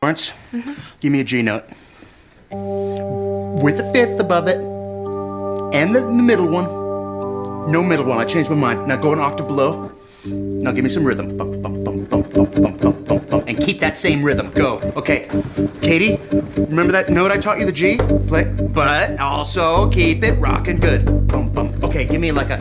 Lawrence, give me a G note. With a fifth above it, and the middle one. No middle one, I changed my mind. Now go an octave below. Now give me some rhythm. Bump, bump, bump, bump, bump, bump, bump, bump, bump. And keep that same rhythm. Go. Okay. Katie, remember that note I taught you, the G? Play. But also keep it rocking good. Bump, bump. Okay, give me like a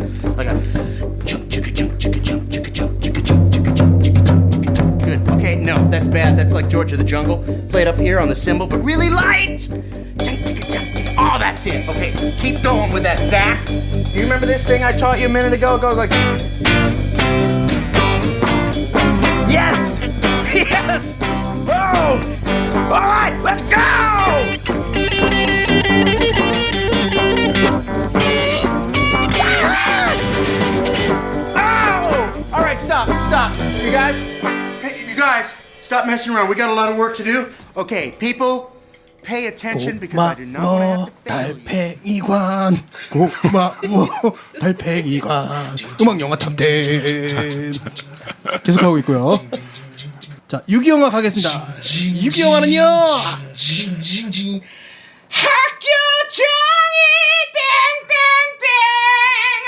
chunk, chicka, chunk, chicka, chunk, chicka, chunk, chicka, chunk, chicka, chunk, chicka, chunk, chicka, chunk. Good. Okay, no, that's bad. That's like George of the Jungle. Play it up here on the cymbal, but really light. Chunk, chicka, chunk, chicka. Oh, that's it. Okay, keep going with that, Zach. You remember this thing I taught you a minute ago? It goes like... Yes! Yes! Oh! All right, let's go! Oh! All right, stop. You guys, stop messing around. We got a lot of work to do. Okay, people, pay attention because I do not want to have to fail you. 달팽이관 고마워 달팽이관 음악 영화 탑10 계속하고 있고요. 자, 유기영화 가겠습니다. 유기영화는요 학교 정이 땡땡땡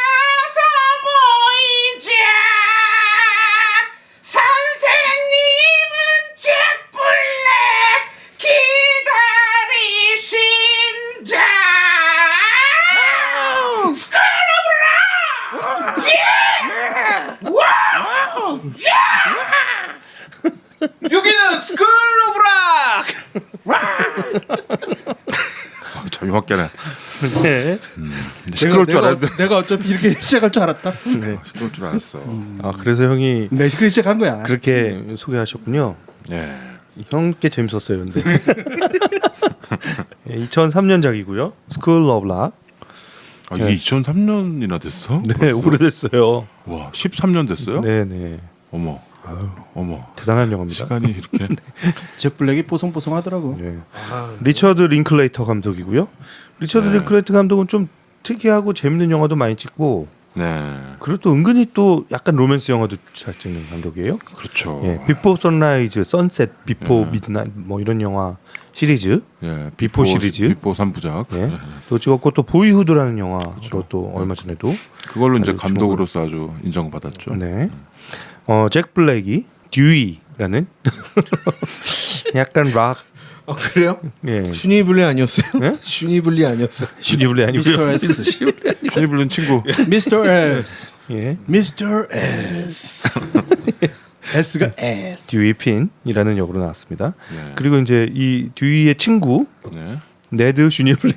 어서 모이자 선생님은 잭블랙 기다리신다 스쿨 오브 락 예! 와우! 예! 여기는 스쿨 오브 락 자유학계네. 네. 시끄러울 줄 알았는데. 내가 어차피 이렇게 시작할 줄 알았다. 네. 시끄러울 줄 알았어. 아 그래서 형이 네, 그렇게 시작한 거야. 그렇게 소개하셨군요. 예. 형 꽤 재밌었어요, 근데. 2003년작이고요. 스쿨 오브 락. 아, 이게 2003년이나 됐어? 네, 벌써? 오래됐어요. 와, 13년 됐어요? 네, 네. 어머. 어머. 대단한 영화입니다. 시간이 이렇게. 잭 블랙이 뽀송뽀송하더라고. 네. 리처드 링클레이터 감독이고요. 리처드 링클레이터 감독은 좀 특이하고 재밌는 영화도 많이 찍고, 네. 그리고 또 은근히 또 약간 로맨스 영화도 잘 찍는 감독이에요. 그렇죠. 예, 비포 선라이즈, 선셋, 비포 미드나잇 뭐 이런 영화 시리즈, 예. 비포 시리즈, 비포 3부작. 예, 또 찍었고 또 보이후드라는 영화로 또 얼마 전에도 그걸로 이제 아주 감독으로서 아주 인정받았죠. 네, 잭 블랙이 듀이라는 약간 락, 그래요? 예, 슈니블리 아니었어요? 네? 슈니블리 아니었어요? 슈니블리 아니고요. 미스터 S. 슈니블린 친구. 미스터 S. 예, 미스터 S. S가 S. 듀이 핀이라는 역으로 나왔습니다. 네. 그리고 이제 이 듀이의 친구 네. 네드 슈니블리.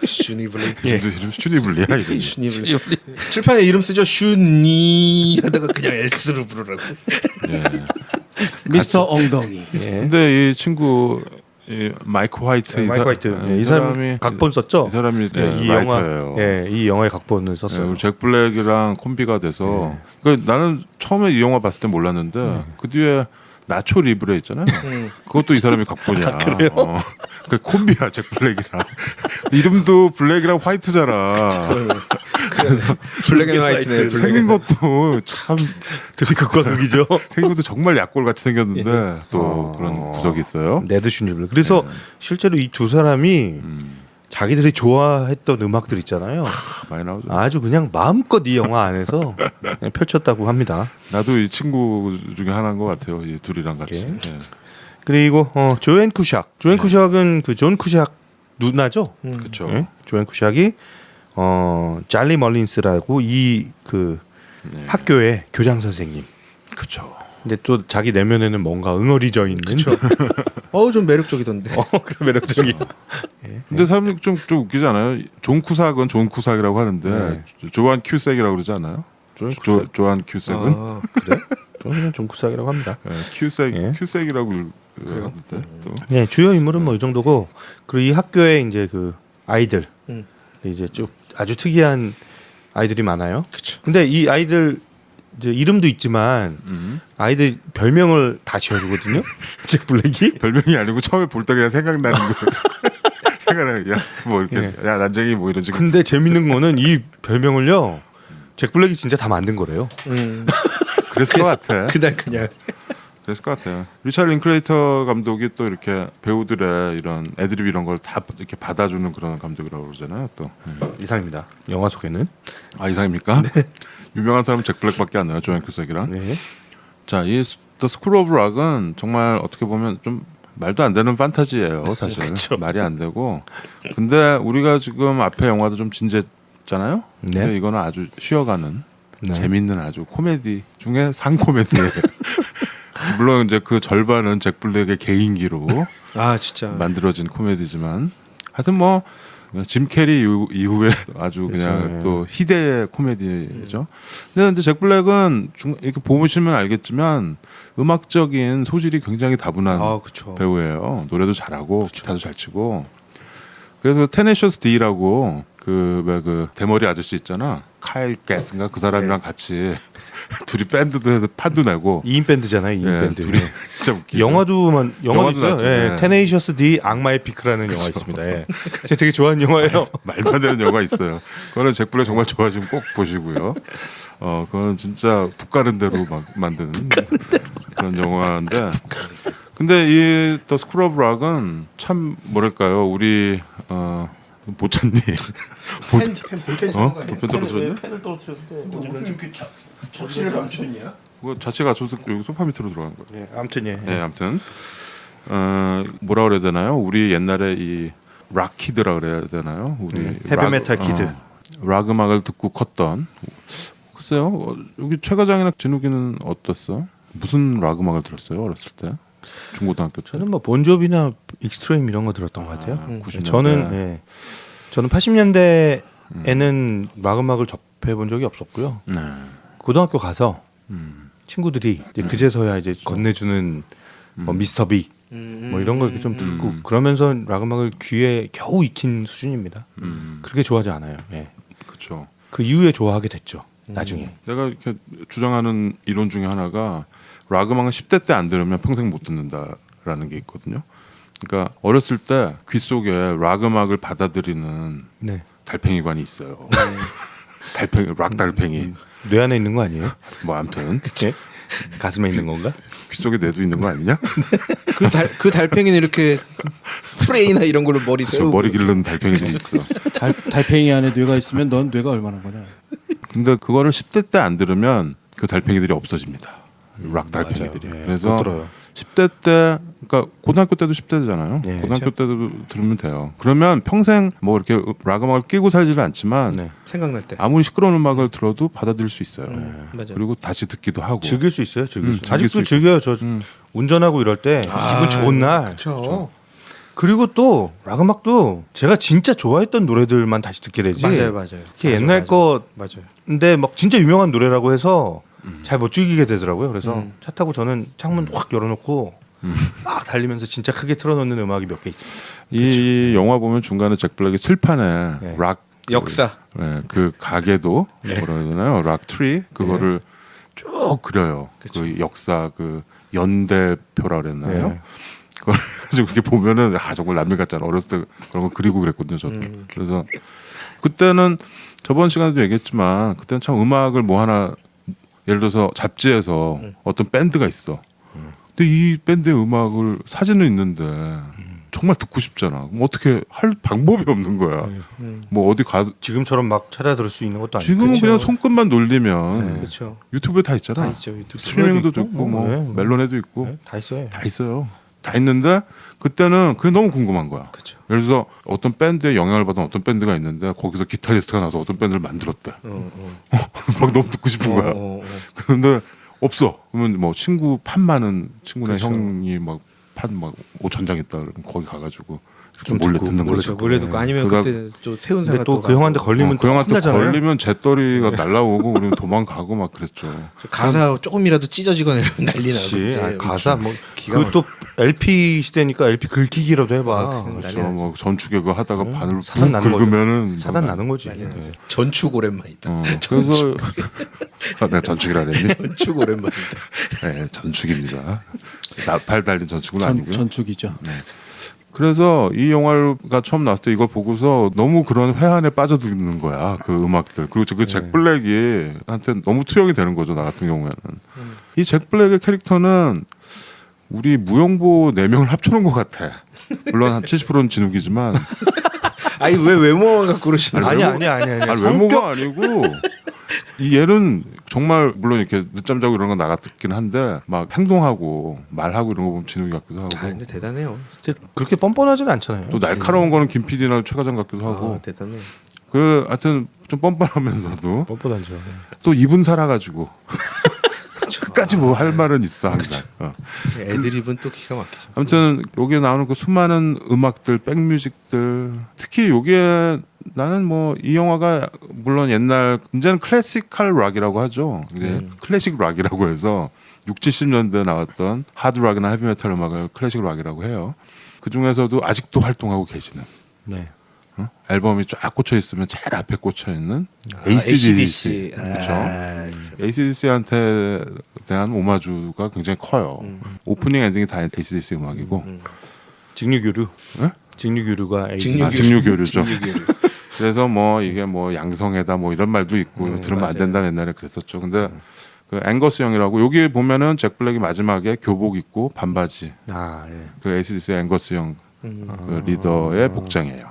슈니블리. 이름 슈니블리야 이름이. 슈니블리. 칠판에 이름 쓰죠. 슈니 하다가 그냥 S로 부르라고. 예. 미스터 엉덩이. 예. 근데 이 친구 이 마이크 화이트 마이크 화이트. 예, 이 사람이 각본 썼죠. 이 사람이 이 라이터예요. 영화, 예, 이 영화의 각본을 예, 썼어요. 잭 블랙이랑 콤비가 돼서 그러니까 나는 처음에 이 영화 봤을 때 몰랐는데 그 뒤에 나초 리브레 있잖아요. 그것도 이 사람이 각본이야. 그래요? 그 콤비야 잭 블랙이랑 이름도 블랙이랑 화이트잖아. 그래서 블랙 앤 화이트네. 생긴 것도 참 둘이 극과 극이죠. 생긴 것도 정말 약골 같이 생겼는데 또 그런 구석이 있어요. 네드 슈니블리. 그래서 실제로 이 두 사람이 자기들이 좋아했던 음악들 있잖아요. 많이 나오죠. 아주 그냥 마음껏 이 영화 안에서 그냥 펼쳤다고 합니다. 나도 이 친구 중에 하나인 것 같아요. 이 둘이랑 같이. 예. 그리고 조앤 쿠샥. 조앤 쿠샥은 그 존 쿠샥 누나죠. 그렇죠. 예? 조앤 쿠샥이 잘리 멀린스라고 이 그 학교의 교장 선생님. 그렇죠. 근데 또 자기 내면에는 뭔가 응어리져 있는. 좀 매력적이던데. 그 매력적이. 근데 사람들이 좀 웃기지 않아요? 존 쿠삭은 존 쿠삭이라고 하는데 조한 큐색이라고 그러지 않아요? 조한 큐색은? 그래? 저는 존 쿠삭이라고 합니다. 큐색 예. 큐색이라고 그러는데 또 네, 주요 인물은 뭐 이 정도고, 그리고 이 학교에 이제 그 아이들 이제 쭉 아주 특이한 아이들이 많아요. 그쵸. 근데 이 아이들 이제 이름도 있지만 아이들 별명을 다 지어주거든요. 잭 블랙이. 별명이 아니고 처음에 볼 때 그냥 생각나는 거. 생각나는 야뭐 이렇게 예. 야 난쟁이 뭐 이런 식으로. 근데 재밌는 거는 이 별명을요, 잭 블랙이 진짜 다 만든 거래요. 그랬을 것 같아. 그냥. 그랬을 것 같아요. 리차드 링클레이터 감독이 또 이렇게 배우들의 이런 애드립 이런 걸 다 이렇게 받아주는 그런 감독이라고 그러잖아요. 또. 이상입니다. 영화 소개는. 아 이상입니까? 유명한 사람은 잭 블랙밖에 안 나요. 조앤 큐색이랑. 네. 자, 이 The School of Rock은 정말 어떻게 보면 좀 말도 안 되는 판타지예요, 사실. 말이 안 되고. 근데 우리가 지금 앞에 영화도 좀 진지했잖아요. 근데 네. 이거는 아주 쉬어가는 네. 재밌는 아주 코미디 중에 상 코미디예요. 물론 이제 그 절반은 잭 블랙의 개인기로 아 진짜. 만들어진 코미디지만 하여튼 뭐 짐 캐리 이후에 아주 그냥 그렇죠, 예. 또 희대의 코미디죠. 근데 이제 잭 블랙은 이렇게 보시면 알겠지만 음악적인 소질이 굉장히 다분한 아 그렇죠. 배우예요. 노래도 잘하고 기타도 잘 치고. 그래서 테네셔스 D라고 그 대머리 아저씨 있잖아. 카일 게스인가 그 사람이랑 같이 둘이 밴드도 해서 판도 내고. 2인 밴드잖아요. 2인 예, 밴드. 둘이 진짜 웃기죠. 영화도 있어요. 나왔죠. 예, 네. 테네이셔스 D 악마의 피크라는 영화 있습니다. 예. 제가 되게 좋아하는 영화예요. 말도 안 되는 영화 있어요. 그거는 잭 블랙 정말 좋아하시면 꼭 보시고요. 그건 진짜 북 가는 대로 막 만드는 그런 영화인데. 근데 이 The School of Rock은 참 뭐랄까요, 우리 보찬님 펜 펜 떨어뜨렸네? 펜을 떨어뜨렸는데 어디는 이렇게 접시를 감췄냐? 그거 자체가 여기 소파 밑으로 들어간 거예요. 예, 아무튼 예. 네, 아무튼 뭐라 그래야 되나요? 우리 옛날에 이 락키드라 그래야 되나요? 우리 헤비메탈 키드. 락 음악을 듣고 컸던. 글쎄요, 여기 최 과장이나 진욱이는 어땠어? 무슨 락 음악을 들었어요 어렸을 때? 중고등학교 때? 저는 뭐 본조비나 익스트림 이런 거 들었던 것 같아요. 90년대. 저는 80년대에는 락 음악을 접해 본 적이 없었고요. 네. 고등학교 가서 음. 친구들이 이제 그제서야 이제 건네주는 뭐 미스터 빅 뭐 이런 걸 이렇게 좀 듣고 그러면서 락 음악을 귀에 겨우 익힌 수준입니다. 그렇게 좋아하지 않아요. 예. 그렇죠. 그 이후에 좋아하게 됐죠. 나중에. 내가 이렇게 주장하는 이론 중에 하나가 락 음악은 10대 때 안 들으면 평생 못 듣는다라는 게 있거든요. 그러니까 어렸을 때 귀 속에 락 음악을 받아들이는 네. 달팽이관이 있어요. 락 달팽이. 뇌 안에 있는 거 아니에요? 뭐 아무튼 예? 가슴에 있는 건가? 귀 속에 뇌도 있는 거 아니냐? 그 달팽이는 이렇게 스프레이나 이런 걸로 머리 저 세우고 머리 기르는 달팽이들이 있어. 달팽이 안에 뇌가 있으면 넌 뇌가 얼마나 거냐? 근데 그거를 10대 때 안 들으면 그 달팽이들이 없어집니다. 락 달팽이들이. 맞아요. 예, 그래서 못 들어요. 10대 때, 그러니까 고등학교 때도 10대잖아요. 예, 고등학교 때도 들으면 돼요. 그러면 평생 뭐 이렇게 락 음악을 끼고 살지는 않지만 네. 생각날 때. 아무리 시끄러운 음악을 들어도 받아들일 수 있어요. 맞아요. 그리고 다시 듣기도 하고. 즐길 수 있어요. 즐길 수. 즐길 아직도 수 즐겨요. 저 운전하고 이럴 때 기분 좋은 날. 그렇죠. 그리고 또 락 음악도 제가 진짜 좋아했던 노래들만 다시 듣게 되지. 맞아요. 이게 옛날 거 맞아요. 근데 막 진짜 유명한 노래라고 해서 잘 못 즐기게 되더라고요. 그래서 차 타고 저는 창문 확 열어놓고 막 달리면서 진짜 크게 틀어놓는 음악이 몇 개 있습니다. 이 영화 보면 중간에 잭 블랙이 칠판에 네. 락 역사. 그 가게도 네. 뭐라 해야 되나요? 락 트리 그거를 쭉 그려요. 그 역사 그 연대표라 그랬나요? 네. 그걸 가지고 이렇게 보면은 정말 남일 같잖아. 어렸을 때 그런 거 그리고 그랬거든요. 저도. 그래서 그때는 저번 시간에도 얘기했지만 그때는 참 음악을 뭐 하나 예를 들어서 잡지에서 어떤 밴드가 있어. 근데 이 밴드의 음악을 사진은 있는데 정말 듣고 싶잖아. 그럼 어떻게 할 방법이 없는 거야. 뭐 어디 가 지금처럼 막 찾아 들을 수 있는 것도 아니고. 지금은 그냥 손끝만 놀리면 그렇죠. 유튜브에 다 있잖아. 다 있죠. 유튜브. 스트리밍도 있고, 있고 뭐 네. 멜론에도 있고 네, 다 있어요. 다 있어요. 다 있는데 그때는 그게 너무 궁금한 거야. 그렇죠. 예를 들어서 어떤 밴드에 영향을 받은 어떤 밴드가 있는데 거기서 기타리스트가 나서 어떤 밴드를 만들었대. 막 너무 듣고 싶은 거야. 그런데 없어. 그러면 뭐 친구 판 많은 친구나 그렇죠. 형이 막 판 막 5천 장 있다. 그러면 거기 가가지고 좀 몰래 듣고, 듣는 거지. 그렇죠. 몰래 듣고 아니면 그러다- 그때 또 세운 근데 사가 또 그 형한테 걸리면 그 형한테 혼나잖아요. 걸리면 재떨이가 날라오고 그러면 도망가고 막 그랬죠. 가사 조금이라도 찢어지거나 이러면 난리 나고. 그렇지. 이제 아, 가사 뭐 기가 그것도 LP 시대니까 LP 긁히기라도 해봐. 아, 그건 그렇죠. 난리 나죠. 뭐 전축에 그거 하다가 바늘 사단 푹 나는 거죠. 긁으면은 사단 막 나는 거지. 난리 나죠. 네. 전축 오랜만이다. 그래서 내가 전축이라 그랬니? 전축 오랜만이다. 네, 전축입니다. 나팔 달린 전축은 아니고요. 전축이죠. 그래서 이 영화가 처음 나왔을 때 이걸 보고서 너무 그런 회한에 빠져드는 거야. 그 음악들. 그리고 그 잭 블랙이 한테 너무 투영이 되는 거죠. 나 같은 경우에는. 이 잭 블랙의 캐릭터는 우리 무용보 4명을 합쳐놓은 것 같아. 물론 한 70%는 진욱이지만 아니 왜 외모만 갖고 그러시는 거예요? 아니야. 아니, 외모가 아니고 이 얘는 정말 물론 이렇게 늦잠 자고 이런 거 나갔긴 한데 막 행동하고 말하고 이런 거 보면 진욱이 같기도 하고 아 근데 대단해요. 진짜 그렇게 뻔뻔하진 않잖아요. 또 날카로운 거는 김 PD나 최 과장 같기도 하고 대단해. 그 하여튼 좀 뻔뻔하면서도 뻔뻔하죠. 또 입은 살아가지고 끝까지 뭐 할 말은 있어 항상. 애드립은 또 기가 막히죠. 아무튼 여기에 나오는 그 수많은 음악들, 백뮤직들, 특히 여기에 나는 뭐 이 영화가 물론 옛날 이제는 클래시컬 락이라고 하죠. 이제 클래식 락이라고 해서 60, 70년대 나왔던 하드 락이나 헤비메탈 음악을 클래식 락이라고 해요. 그 중에서도 아직도 활동하고 계시는 네. 앨범이 쫙 꽂혀 있으면 제일 앞에 꽂혀 있는 AC/DC. AC/DC. 그렇죠. AC/DC한테 대한 오마주가 굉장히 커요. 오프닝 엔딩이 다 AC/DC 음악이고. 직류교류. 네? 직류교류가 직류교류죠. 그래서 뭐 이게 뭐 양성애다 뭐 이런 말도 있고 들으면 안 된다 옛날에 그랬었죠. 근데 그 앵거스 형이라고 여기 보면은 잭 블랙이 마지막에 교복 입고 반바지. 아, 예. 그 AC/DC 앵거스 형 그 리더의 복장이에요.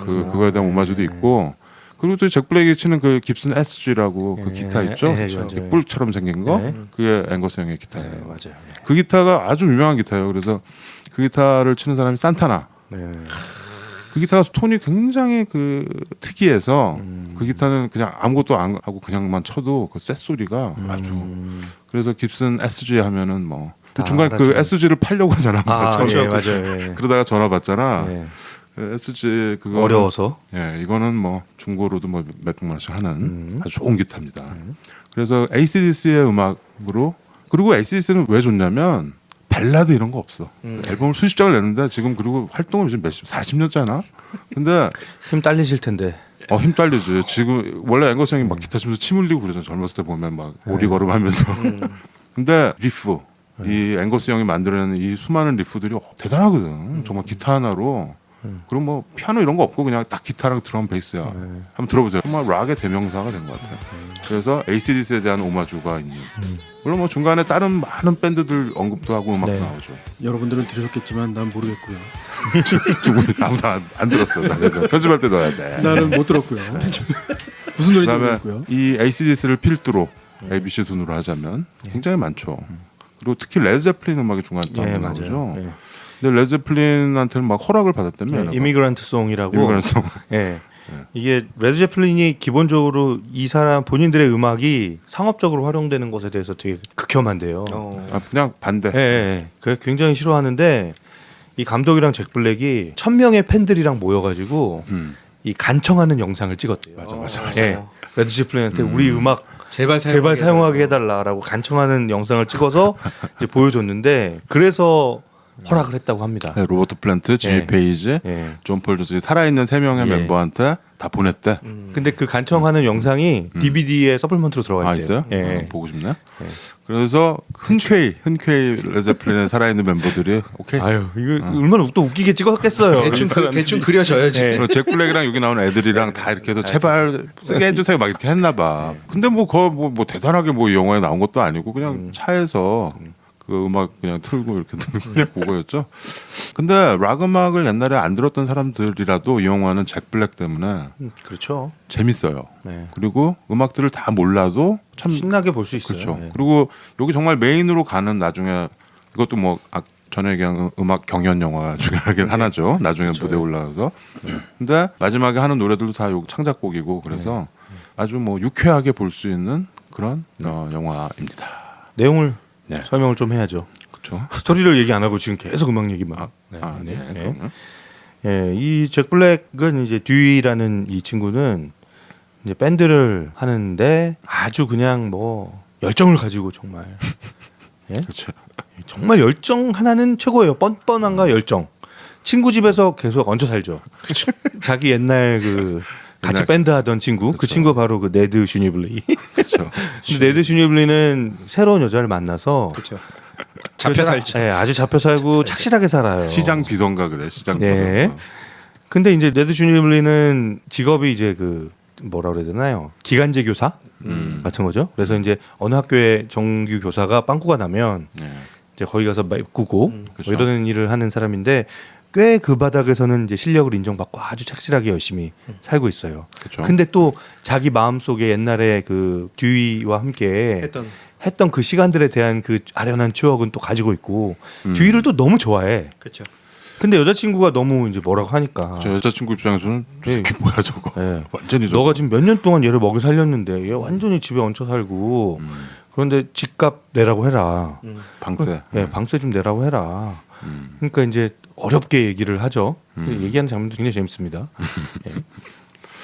그거에 대한 오마주도 있고 그리고 또 잭 블랙이 치는 그 깁슨 SG라고 그 기타 있죠. 맞아요. 이렇게 뿔처럼 생긴 거. 네. 그게 앵거스 형의 기타예요. 맞아요. 그 기타가 아주 유명한 기타예요. 그래서 그 기타를 치는 사람이 산타나. 네. 그 기타가 톤이 굉장히 그 특이해서 그 기타는 그냥 아무것도 안 하고 그냥만 쳐도 그 쇳 소리가 아주 그래서 깁슨 SG 하면은 뭐 그 중간에 그 알았죠. SG를 팔려고 하잖아. 예, 맞아요. 예. 그러다가 전화 받잖아. 예. 그 SG 그거 어려워서. 예, 이거는 뭐 중고로도 뭐 몇백만 원씩 하는 아주 좋은 기타입니다. 그래서 AC/DC의 음악으로 그리고 AC/DC는 왜 좋냐면 발라드 이런 거 없어. 앨범을 수십 장을 냈는데 지금 그리고 활동을 지금 40년째나. 근데 힘 딸리실 텐데. 힘 딸리지. 지금 원래 앵거스 형이 막 기타 치면서 침 흘리고 그러잖아. 젊었을 때 보면 막 오리걸음 하면서. 근데 리프 이 앵거스 형이 만들어낸 이 수많은 리프들이 대단하거든. 정말 기타 하나로. 그럼 뭐 피아노 이런 거 없고 그냥 딱 기타랑 드럼 베이스야. 한번 들어보세요. 정말 락의 대명사가 된 것 같아요. 그래서 AC/DC에 대한 오마주가 있는. 물론 뭐 중간에 다른 많은 밴드들 언급도 하고 음악도 네. 나오죠. 여러분들은 들으셨겠지만 난 모르겠고요. 지금 우리 아무도 안 들었어. 나 편집할 때 넣어야 돼. 나는 못 들었고요. 무슨 노래인지 그다음에 모르겠고요. 이 AC/DC를 필두로 ABC 순으로 하자면 굉장히 많죠. 그리고 특히 레드제플린 음악이 중간에 예, 나오죠. 맞아요. 예. 근데 레드제플린한테는 막 허락을 받았다며. 이미그란트 송이라고. 이미그란트. 예. 이게 레드 제플린이 기본적으로 이 사람 본인들의 음악이 상업적으로 활용되는 것에 대해서 되게 극혐한대요. 그냥 반대. 예, 예. 그래 굉장히 싫어하는데 이 감독이랑 잭 블랙이 1000명의 팬들이랑 모여가지고 이 간청하는 영상을 찍었대요. 맞아. 예. 레드 제플린한테 우리 음악 제발 사용하게 해달라라고 간청하는 영상을 찍어서 이제 보여줬는데 그래서 허락을 했다고 합니다. 네, 로버트 플랜트, 지미 예. 페이지, 예. 존 폴 존스 살아있는 3명의 예. 멤버한테 다 보냈대. 근데 그 간청하는 영상이 DVD에 서플먼트로 들어가 있대요. 있어요? 예. 보고 싶네. 그래서 흔쾌히 레드제플린의 살아있는 멤버들이 오케이. 아유 이거 얼마나 또 웃기게 찍었겠어요. 대충 그려져야지. 예. 그리고 잭 블랙이랑 여기 나오는 애들이랑 다 이렇게 해서 제발 쓰게 해주세요 막 이렇게 했나 봐. 근데 뭐 대단하게 뭐 이 영화에 나온 것도 아니고 그냥 차에서 그 음악 그냥 틀고 이렇게 듣는 그냥 그거였죠. 근데 락 음악을 옛날에 안 들었던 사람들이라도 이 영화는 잭 블랙 때문에 그렇죠. 재밌어요. 네. 그리고 음악들을 다 몰라도 참 신나게 볼 수 있어요. 그렇죠. 네. 그리고 여기 정말 메인으로 가는 나중에 이것도 뭐 전에 얘기한 음악 경연 영화 중에 하나죠. 나중에 무대에 올라가서. 근데 마지막에 하는 노래들도 다 여기 창작곡이고 그래서 아주 뭐 유쾌하게 볼 수 있는 그런 영화입니다. 내용을 네. 설명을 좀 해야죠. 그렇죠. 스토리를 얘기 안 하고 지금 계속 음악 얘기만. 예, 이 잭 블랙은 이제 듀이라는 이 친구는 이제 밴드를 하는데 아주 그냥 뭐 열정을 가지고 정말 그렇죠. 정말 열정 하나는 최고예요. 뻔뻔함과 열정. 친구 집에서 계속 얹혀 살죠. 자기 옛날 그 같이 옛날- 밴드 하던 친구. 그 그쵸. 친구가 바로 그 네드 슈니블리. 그렇죠. 근데 네드 슈니블리는 새로운 여자를 만나서 그렇죠. 잡혀 살죠. 예, 아주 잡혀 살고 착실하게 살아요. 시장 비서인가 그래. 시장 네. 비서. 근데 이제 네드 슈니블리는 직업이 이제 그 뭐라 그래야 되나요? 기간제 교사 같은 거죠. 그래서 이제 어느 학교에 정규 교사가 빵꾸가 나면 네. 이제 거기 가서 메꾸고 뭐 그렇죠. 이러는 일을 하는 사람인데 꽤 그 바닥에서는 이제 실력을 인정받고 아주 착실하게 열심히 살고 있어요. 그렇죠. 근데 또 자기 마음 속에 옛날에 그 듀이와 함께 했던 그 시간들에 대한 그 아련한 추억은 또 가지고 있고 듀이를 또 너무 좋아해. 그렇죠. 근데 여자친구가 너무 이제 뭐라고 하니까 저 여자친구 입장에서는 저게 뭐야 저거. 예. 완전히 저거. 너가 지금 몇 년 동안 얘를 먹여 살렸는데 얘 완전히 집에 얹혀 살고 그런데 집값 내라고 해라. 방세. 예, 방세 좀 내라고 해라. 그러니까 이제 어렵게 얘기를 하죠. 얘기하는 장면도 굉장히 재밌습니다. 예.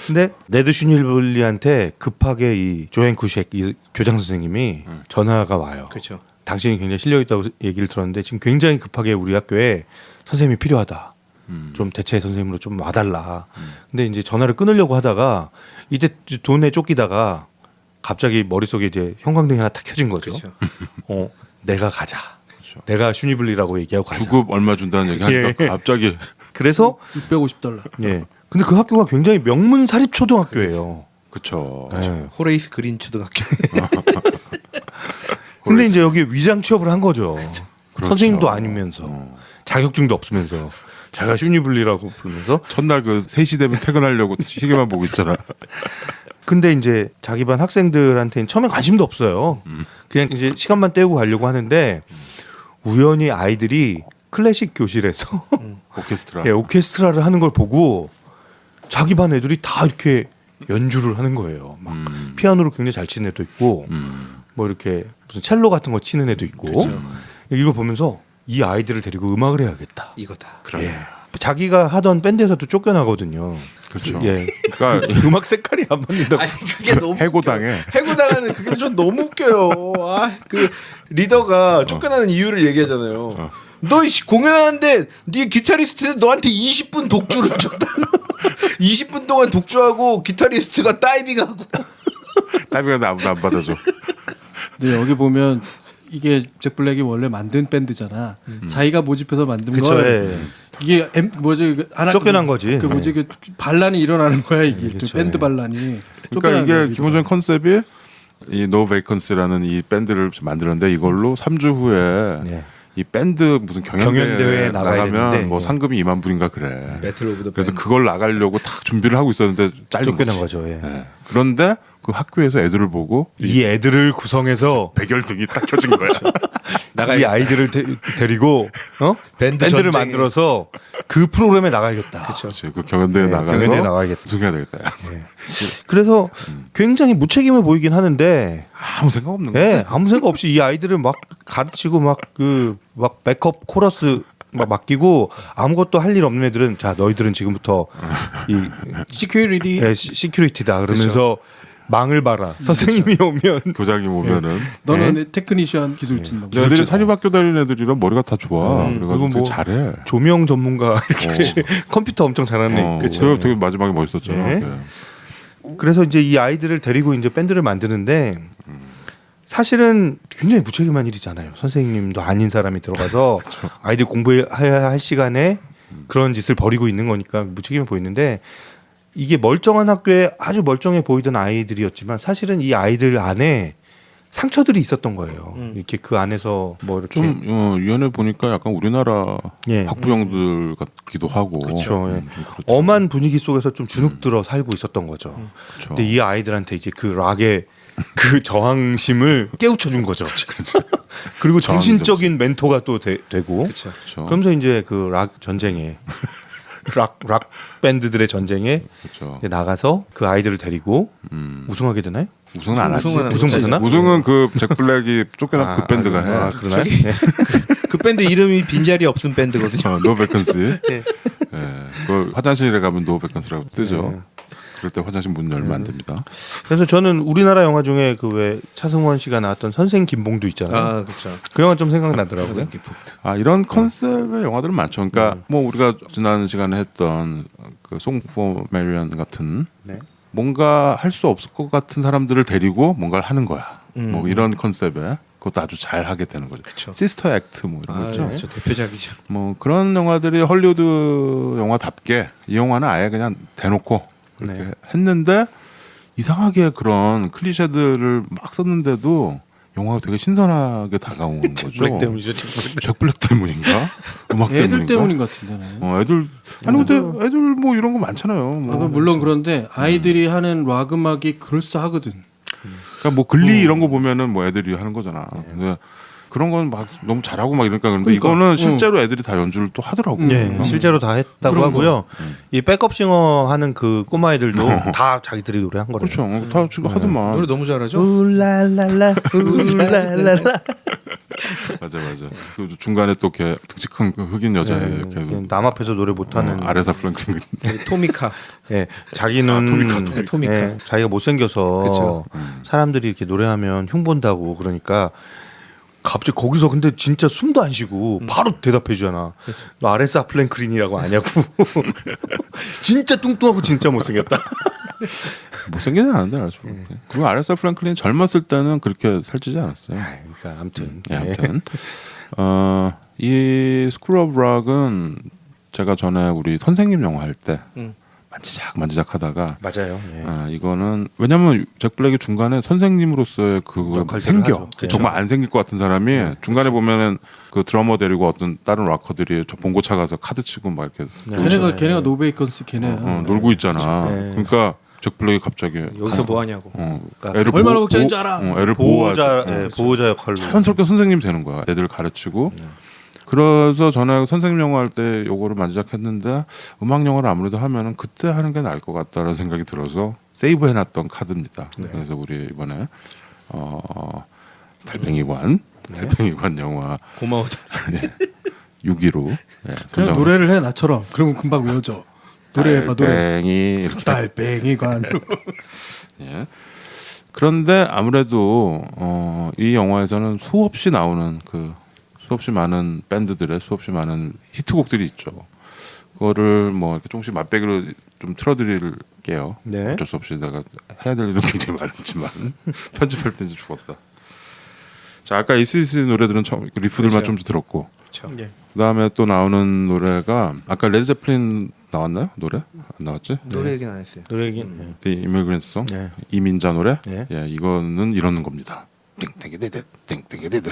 근데 네드 슈닐블리한테 급하게 이 조앤 쿠쉑 이 교장 선생님이 전화가 와요. 그렇죠. 당신이 굉장히 실력 있다고 얘기를 들었는데 지금 굉장히 급하게 우리 학교에 선생님이 필요하다. 좀 대체 선생님으로 좀 와달라. 근데 이제 전화를 끊으려고 하다가 이제 돈에 쫓기다가 갑자기 머릿속에 이제 형광등이 하나 탁 켜진 거죠. 그렇죠. 내가 가자. 내가 슈니블리라고 얘기하고 가자. 주급 얼마 준다는 얘기 하니까 예. 갑자기 그래서 $650. 예. 근데 그 학교가 굉장히 명문 사립 초등학교예요. 그쵸. 예. 호레이스 그린 초등학교. 근데 이제 여기 위장 취업을 한 거죠. 그렇죠. 선생님도 아니면서 자격증도 없으면서 자기가 슈니블리라고 부르면서 첫날 그 3시 되면 퇴근하려고 시계만 보고 있잖아. 근데 이제 자기 반 학생들한테는 처음에 관심도 없어요. 그냥 이제 시간만 때우고 가려고 하는데 우연히 아이들이 클래식 교실에서 오케스트라. 예, 오케스트라를 하는 걸 보고 자기 반 애들이 다 이렇게 연주를 하는 거예요. 막 피아노를 굉장히 잘 치는 애도 있고 뭐 이렇게 무슨 첼로 같은 거 치는 애도 있고 이걸 보면서 이 아이들을 데리고 음악을 해야겠다. 이거다. 예. 자기가 하던 밴드에서도 쫓겨나거든요. 그렇죠. 예. 그러니까 음악 색깔이 안 맞는다. 아니 그게 너무 해고당해. 해고당하는 그게 좀 너무 웃겨요. 그 리더가 쫓겨나는 이유를 얘기하잖아요. 너 공연하는데 네 기타리스트는 너한테 20분 독주를 줬다. 20분 동안 독주하고 기타리스트가 다이빙하고. 따비가 아무도 안 받아줘. 근데 여기 보면 이게 잭 블랙이 원래 만든 밴드잖아. 자기가 모집해서 만든 그쵸, 걸 예. 이게 하나 쫓겨난 거지. 그 뭐지 그 반란이 일어나는 거야 이게 그쵸, 밴드 예. 반란이. 그러니까 이게 쫓겨나는 기본적인 컨셉이 이 No Vacancy라는 이 밴드를 만들었는데 이걸로 3주 후에 예. 이 밴드 무슨 경연대회에 경연대회에 나가야 나가면 되는데, 뭐 예. 상금이 2만 불인가 그래. 배틀 오브 더 그래서 밴드. 그걸 나가려고 딱 준비를 하고 있었는데 잘린 쫓겨난 거지. 거죠. 예. 예. 그런데 그 학교에서 애들을 보고 이 애들을 구성해서 백열등이 딱 켜진 거야. 이 아이들을 데리고 밴드를 전쟁에. 만들어서 그 프로그램에 나가야겠다. 그렇지. 그 경연대회 네, 나가서 경연대회 나가야겠다. 우승해야 되겠다. 그래서 굉장히 무책임해 보이긴 하는데 아무 생각 없는 거야. 예, 아무 생각 없이 이 아이들을 막 가르치고 막 백업 코러스 막 맡기고 아무것도 할 일 없는 애들은 자 너희들은 지금부터 이 시큐리티 시큐리티다 그러면서 망을 봐라. 선생님이 오면 교장님 오면은 너는 테크니션 기술진 막. 애들이 사립학교 다니는 애들이라 머리가 다 좋아. 그래가지고 그리고 되게 뭐 잘해. 조명 전문가 이렇게 컴퓨터 엄청 잘하는 애. 그래서 되게 마지막에 멋있었잖아. 네. 네. 그래서 이제 이 아이들을 데리고 이제 밴드를 만드는데 사실은 굉장히 무책임한 일이잖아요. 선생님도 아닌 사람이 들어가서 아이들 공부해야 할 시간에 그런 짓을 벌이고 있는 거니까 무책임해 보이는데 이게 멀쩡한 학교에 아주 멀쩡해 보이던 아이들이었지만 사실은 이 아이들 안에 상처들이 있었던 거예요. 이렇게 그 안에서 뭐 이렇게 좀 위원회 보니까 약간 우리나라 예. 학부형들 같기도 하고. 그렇죠. 예. 좀 그렇죠. 엄한 분위기 속에서 좀 주눅들어 살고 있었던 거죠. 그렇죠. 근데 이 아이들한테 이제 그 락의 그 저항심을 깨우쳐 준 거죠. 그리고 정신적인 멘토가 또 되고. 그렇죠. 그렇죠. 그러면서 이제 그 락 전쟁에 락 밴드들의 전쟁에 그렇죠. 이제 나가서 그 아이들을 데리고 우승하게 되나요? 우승은 안 하지. 우승은 안 우승 못하나? 우승은 그 잭 블랙이 쫓겨난 그 밴드가 해. 아, 그러나요? 네. 그 밴드 이름이 빈자리 없음 밴드거든요. 노 베컨스. 그 화장실에 가면 노 베컨스라고 뜨죠. 그럴 때 화장실 문 열면 안 됩니다. 그래서 저는 우리나라 영화 중에 그 왜 차승원 씨가 나왔던 선생 김봉도 있잖아요. 아 그렇죠. 그 영화 좀 생각나더라고요. 아 이런 컨셉의 영화들은 많죠. 그러니까 뭐 우리가 지난 시간에 했던 그 송 포 메리언 같은 네. 뭔가 할 수 없을 것 같은 사람들을 데리고 뭔가를 하는 거야. 뭐 이런 컨셉에 그것도 아주 잘 하게 되는 거죠. 그쵸. 시스터 액트 뭐 이런 거 있죠. 그렇죠. 대표작이죠. 뭐 그런 영화들이 헐리우드 영화답게 이 영화는 아예 그냥 대놓고 그렇게 네. 했는데 이상하게 그런 클리셰들을 막 썼는데도 영화가 되게 신선하게 다가온 거죠. 블랙 때문이죠. 잭 블랙. 잭 블랙 때문인가? 음악 애들 때문인가? 때문인 것 같은데. 나는. 애들 아니 근데 애들 뭐 이런 거 많잖아요. 뭐. 물론 그런데 아이들이 하는 락 음악이 그럴싸하거든. 그러니까 뭐 글리 이런 거 보면은 뭐 애들이 하는 거잖아. 근데 그런 건 막 너무 잘하고 막 이러니까 그런데 그러니까, 이거는 실제로 애들이 다 연주를 또 하더라고. 네, 실제로 다 했다고 그런 하고요. 이 백업싱어 하는 그 꼬마애들도 다 자기들이 노래한 거래요. 그렇죠. 다 지금 하더만. 노래 너무 잘하죠. 울랄랄라 울랄랄라. 맞아. 그 중간에 또 이렇게 득지 큰 흑인 여자 이렇게 남 앞에서 노래 못하는. 아레사 프랭클린. 토미카. 예, 자기는 토미카. 예, 자기가 못생겨서 그쵸. 사람들이 이렇게 노래하면 흉본다고 그러니까 갑자기 거기서 근데 진짜 숨도 안 쉬고 바로 대답해 주잖아. 너 아레사 플랭클린이라고 아냐고. 진짜 뚱뚱하고 진짜 못생겼다. 못생기진 않은데 알죠. 그리고 아레사 프랭클린 젊었을 때는 그렇게 살찌지 않았어요. 그러니까 아무튼. 네, 아무튼 이 스쿨 오브 락은 제가 전에 우리 선생님 영화 할 때 만지작 하다가 맞아요. 예. 이거는 왜냐면 잭 블랙이 중간에 선생님으로서의 그거 역할들을 생겨 하죠. 그쵸. 정말 안 생길 것 같은 사람이 중간에 보면은 그 드러머 데리고 어떤 다른 락커들이 저 봉고차 가서 카드 치고 막 이렇게 걔네가 노베이컨스 걔네. 놀고 있잖아. 네. 그러니까 잭 블랙이 갑자기 여기서 뭐 하냐고. 그러니까 애를 얼마나 걱정인 줄 알아? 애를 보호하자. 보호자 역할로. 자연스럽게 선생님이 되는 거야. 애들을 가르치고. 그래서 전에 선생님 영화 할 때 요거를 만지작했는데 음악 영화를 아무래도 하면은 그때 하는 게 나을 것 같다라는 생각이 들어서 세이브 해놨던 카드입니다. 그래서 우리 이번에 달팽이관 영화 고마워. 6위로 그냥 노래를 해 나처럼. 그러면 금방 외워져. 노래해봐 노래. 달팽이 이렇게 달팽이관. 예. 그런데 아무래도 이 영화에서는 수없이 나오는 수없이 많은 밴드들의 수없이 많은 히트곡들이 있죠. 그거를 뭐 이렇게 조금씩 맛배기로 좀 틀어드릴게요. 네. 어쩔 수 없이 내가 해야 될 일은 굉장히 많지만 편집할 때 이제 죽었다. 자, 아까 ACDC 노래들은 처음 리프들만 좀 들었고, 예. 그다음에 또 나오는 노래가 아까 레드 제플린 나왔나요? 노래 안 나왔지? 노래 얘기는 안 했어요. 노래 얘기는. The Immigrant Song, 네. 이민자 노래. 네. 예, 이거는 이러는 겁니다. 땡땡이데데 땡땡이데데.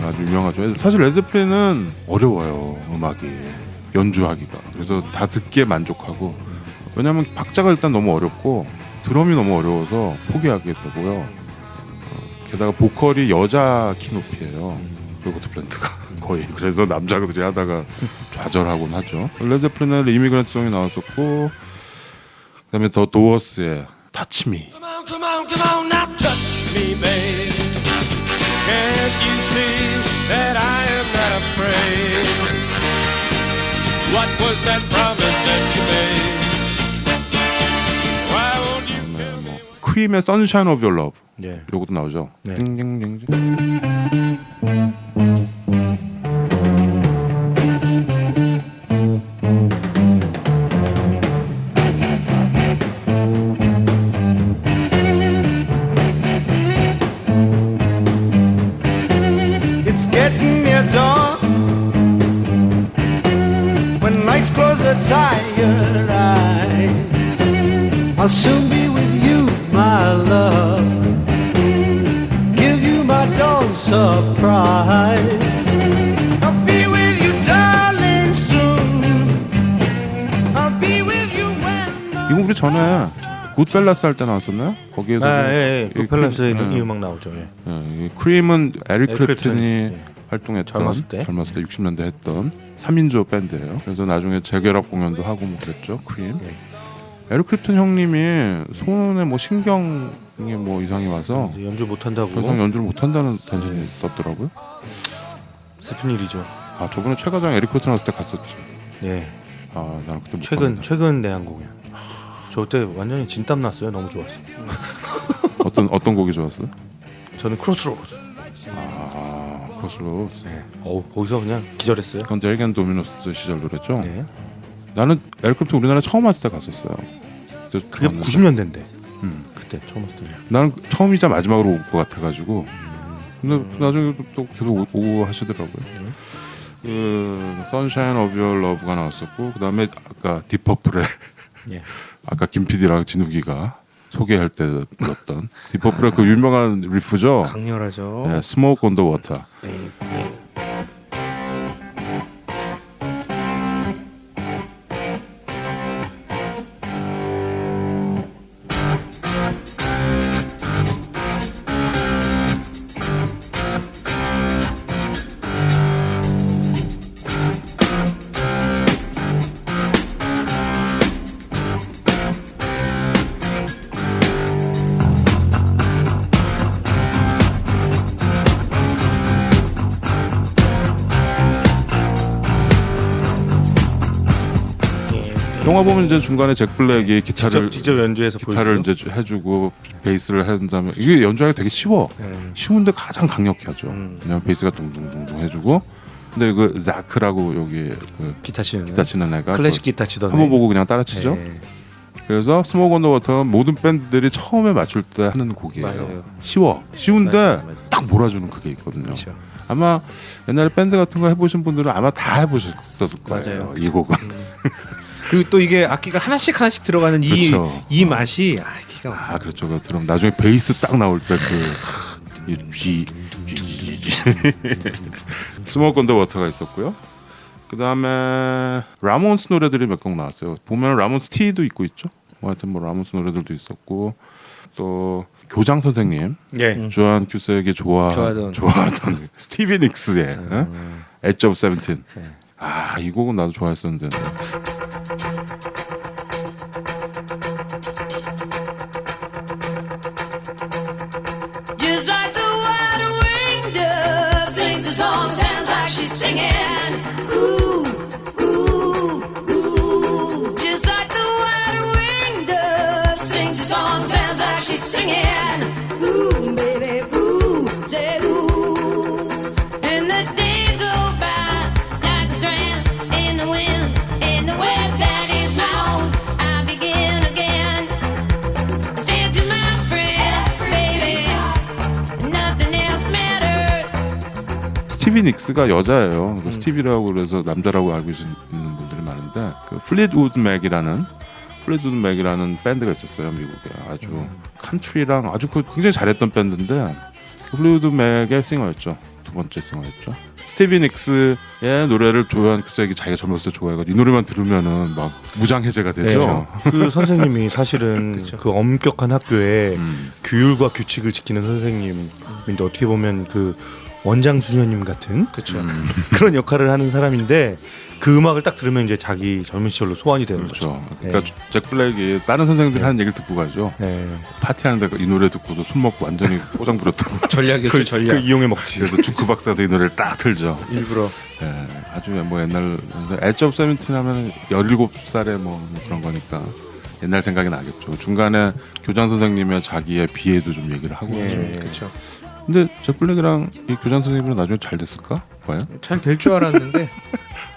아주 유명하죠. 사실 레드제플린은 어려워요, 음악이 연주하기가. 그래서 다 듣기에 만족하고, 왜냐하면 박자가 일단 너무 어렵고 드럼이 너무 어려워서 포기하게 되고요. 게다가 보컬이 여자 키 높이에요. 로버트 플랜트가 거의. 그래서 남자들이 하다가 좌절하곤 하죠. 레드제플린의 이미그런트 송이 나왔었고, 그다음에 더 도어스의 Touch Me. Come on, now touch me, babe. Can't you see that I am not afraid? What was that promise that you made? Why won't you tell me? 크림의 Sunshine of Your Love. 예. 요것도 나오죠. 네. 띵띵띵띵. It's getting near dawn. When lights close the tired eyes, I'll soon be with you, my love. Give you my dawn surprise. I'll be with you, darling, soon. I'll be with you when the 이거 우리 전에 굿펠라스 할 때 나왔었나요? 거기에서 예. 그 펠라스에 이 음악 나오죠. 예. 이 크림은 에릭 에릭 클랩튼이 클랩튼이, 활동했던 젊었을 때. 60년대 했던 3인조 밴드예요. 그래서 나중에 재결합 공연도 하고 뭐 그랬죠. 크림. 에릭 클랩튼 형님이 손에 뭐 신경에 뭐 이상이 와서 연주 못한다고. 더 이상 연주를 못한다는 단신이 떴더라고요. 슬픈 일이죠. 아 저번에 최 과장 에릭 클랩튼 왔을 때 갔었지. 예. 아 나는 그때 못 봤는데. 최근 내한 공연. 저 그때 완전히 진땀 났어요. 너무 좋았어. 어떤 곡이 좋았어요? 저는 크로스로드. 크로스로드. 거기서 그냥 기절했어요. 그건 데리겐 도미노스 시절 노래죠. 네. 나는 에릭 클랩튼 우리나라 처음 왔을 때 갔었어요. 그때 그게 좋았는데. 90년대인데. 그때 처음 왔을 때. 나는 처음이자 마지막으로 올 것 같아가지고. 근데 나중에 또 계속 오고 하시더라고요. 그 Sunshine of Your Love가 나왔었고, 그다음에 아까 딥퍼플의 예. 아까 김 PD랑 진욱이가 소개할 때 불렀던 딥퍼플의 그 유명한 리프죠. 강렬하죠. 네, Smoke on the Water. 영화 보면 이제 중간에 잭 블랙이 기타를 직접 연주해서 기타를 보여주죠? 이제 해주고 베이스를 한다면 이게 연주하기 되게 쉬워. 쉬운데 가장 강력히 하죠. 그냥 베이스가 둥둥둥둥 해주고. 근데 그 자크라고 여기 그 기타 치는 애가 클래식 그 기타 치던 한번 애. 보고 그냥 따라치죠. 네. 그래서 스모크 온 더 워터는 모든 밴드들이 처음에 맞출 때 하는 곡이에요. 맞아요. 쉬운데 맞아요. 딱 몰아주는 그게 있거든요. 그렇죠. 아마 옛날에 밴드 같은 거 해보신 분들은 아마 다 해보셨을 거예요. 맞아요. 이 곡은. 그리고 또 이게 악기가 하나씩 들어가는 그렇죠. 이 맛이 기가 막혀. 아 그렇죠. 그럼 나중에 베이스 딱 나올 때 그 스모크 온 더 워터가 있었고요. 그 다음에 라몬스 노래들이 몇 곡 나왔어요. 보면 라몬스 T도 있고 있죠. 뭐 하여튼 뭐 라몬스 노래들도 있었고 또 교장 선생님 예. 조한 큐색이 좋아하던 스티비 닉스의 엣지 오브 세븐틴. 아, 이 곡은 나도 좋아했었는데. Just like the water winged dove sings a song, sounds like she's singing. Ooh, ooh, ooh. Just like the water winged dove sings a song, sounds like she's singing. Ooh, baby, ooh, say ooh. And the days go by like a strand in the wind, in the web that is my own. I begin again. Said to my friend, baby, nothing else matters. 스티비 닉스가 여자예요. 그 스티비라고 그래서 남자라고 알고 있는 분들이 많은데 그 플리트우드 맥이라는 밴드가 있었어요. 미국에 아주 컨트리랑 아주 굉장히 잘했던 밴드인데 플리트우드 맥의 싱어였죠. 두 번째 싱어였죠. 스티비 닉스의 노래를 조한 큐색이 자기가 젊었을 때 좋아해가지고 이 노래만 들으면은 막 무장해제가 되죠. 그 선생님이 사실은 그 엄격한 학교에 규율과 규칙을 지키는 선생님인데 어떻게 보면 그 원장 수녀님 같은 그런 역할을 하는 사람인데 그 음악을 딱 들으면 이제 자기 젊은 시절로 소환이 되는 거죠. 그렇죠. 그러니까 잭 블랙이 다른 선생님들이 하는 얘기를 듣고 가죠. 네. 파티하는데 이 노래 듣고서 술 먹고 완전히 꼬장 부렸다고. 전략이었죠, 전략. 그 이용해 먹지. 그래서 주크 박사에서 이 노래를 딱 틀죠. 일부러. 예, 아주 뭐 옛날 엣지 오브 세븐틴 하면 17살에 뭐 그런 거니까 옛날 생각이 나겠죠. 중간에 교장 선생님의 자기의 비애도 좀 얘기를 하고 그렇죠. 그렇죠. 근데 잭 블랙이랑 이 교장 선생님은 나중에 잘 됐을까? 과연? 잘 될 줄 알았는데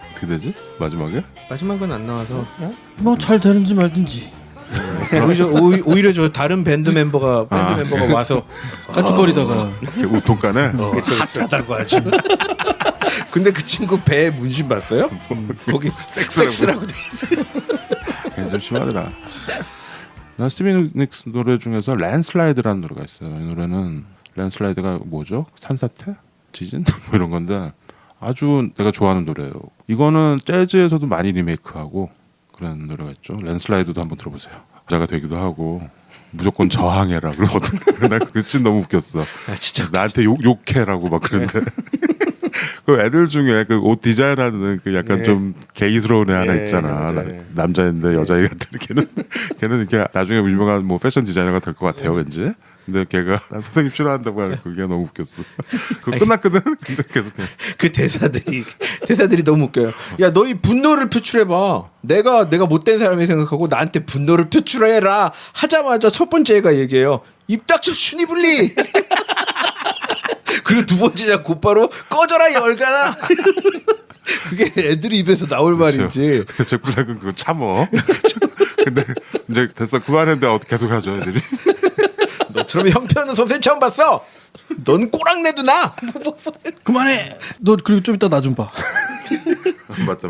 어떻게 되지? 마지막에? 마지막은 안 나와서 뭐 잘 되는지 말든지. 오히려 저 다른 밴드 멤버가 와서 깐죽거리다가 이렇게 우통가네? 핫하다고 하죠. 근데 그 친구 배에 문신 봤어요? 거기 섹스라고 돼 있어요. 굉장히 심하더라. 나 스티비 닉스 노래 중에서 랜슬라이드라는 노래가 있어요. 이 노래는 랜슬라이드가 뭐죠? 산사태? 지진? 뭐 이런 건데 아주 내가 좋아하는 노래예요. 이거는 재즈에서도 많이 리메이크하고 그런 노래가 있죠. 랜슬라이드도 한번 들어보세요. 여자가 되기도 하고 무조건 저항해라. 그러거든. 나 그게 진짜 너무 웃겼어. 진짜 나한테 욕해라고 막 그런데. 그 애들 중에 그 옷 디자인하는 그 약간 좀 게이스러운 애 하나 있잖아. 남자인데 여자애 같은 걔는 이렇게 나중에 유명한 뭐 패션 디자이너가 될 것 같아요, 왠지. 근데 걔가 난 선생님 싫어한다고 하는 그게 너무 웃겼어. 그거 끝났거든. 근데 계속 그 대사들이 너무 웃겨요. 야, 너희 분노를 표출해봐. 내가 못된 사람이 생각하고 나한테 분노를 표출해라. 하자마자 첫 번째 애가 얘기해요. 입 닥쳐 슈니블리. 그리고 두 번째 작 곧바로 꺼져라 열가나. 그게 애들 입에서 나올 말이지. 잭 블랙은 그거 참어. 근데 이제 됐어 그만했는데 어떻게 계속 하죠 애들이. 너처럼 형편은 선생 처음 봤어. 넌 꼬랑내도 나. 그만해. 너 그리고 좀 이따 나 좀 봐. 맞다.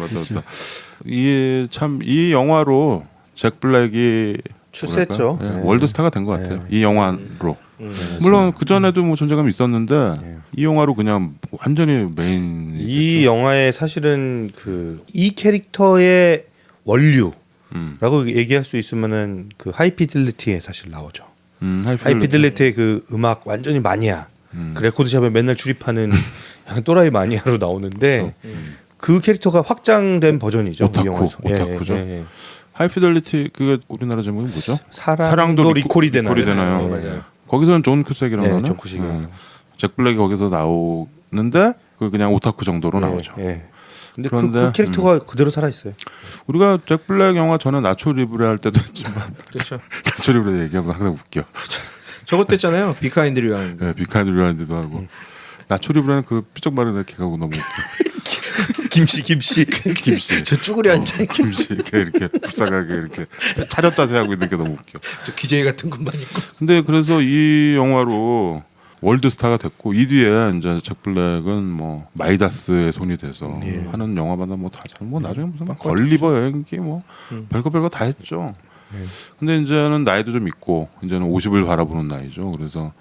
이 영화로 잭 블랙이 출세했죠. 뭐랄까? 예, 네. 월드스타가 된 것 같아요. 이 영화로. 물론 그 전에도 뭐 존재감이 있었는데 이 영화로 그냥 완전히 메인. 이 영화에 사실은 그 이 캐릭터의 원류라고 얘기할 수 있으면은 그 하이피델리티에 사실 나오죠. 하이피델리티의 그 음악 완전히 마니아. 그 레코드샵에 맨날 출입하는 약간 또라이 마니아로 나오는데 그 캐릭터가 확장된 버전이죠. 오타쿠죠. 하이피델리티 그게 우리나라 제목이 뭐죠? 사랑도 리콜이 되나요? 되나요? 네, 맞아요. 거기서는 존 쿠색이라고 네, 하나? 존 쿠색이. 잭 블랙이 거기서 나오는데 그 그냥 오타쿠 정도로 나오죠. 네. 근데 그런데 그 캐릭터가 그대로 살아 있어요. 우리가 잭 블랙 영화 전에 나초 리브레 할 때도 했지만 그렇죠. 나초 리브레 얘기하면 항상 웃겨. 저것도 했잖아요. 비카인드 리와인드. 네, 비카인드 리와인드도 하고 나초 리브레는 그 삐쩍 마른 걔가 너무 웃겨. 김씨. 저 쭈구리 앉아 있고 김씨 이렇게 불쌍하게 이렇게 차렷 자세하고 있는 게 너무 웃겨. 저 기저귀 같은 것만 입고. 근데 그래서 이 영화로 월드스타가 됐고 이 뒤에 이제 잭 블랙은 뭐 마이다스의 손이 돼서 하는 영화마다 뭐 다 뭐 나중에 무슨 걸리버 여행기 뭐 별거 다 했죠. 근데 이제는 나이도 좀 있고 이제는 50을 바라보는 나이죠. 그래서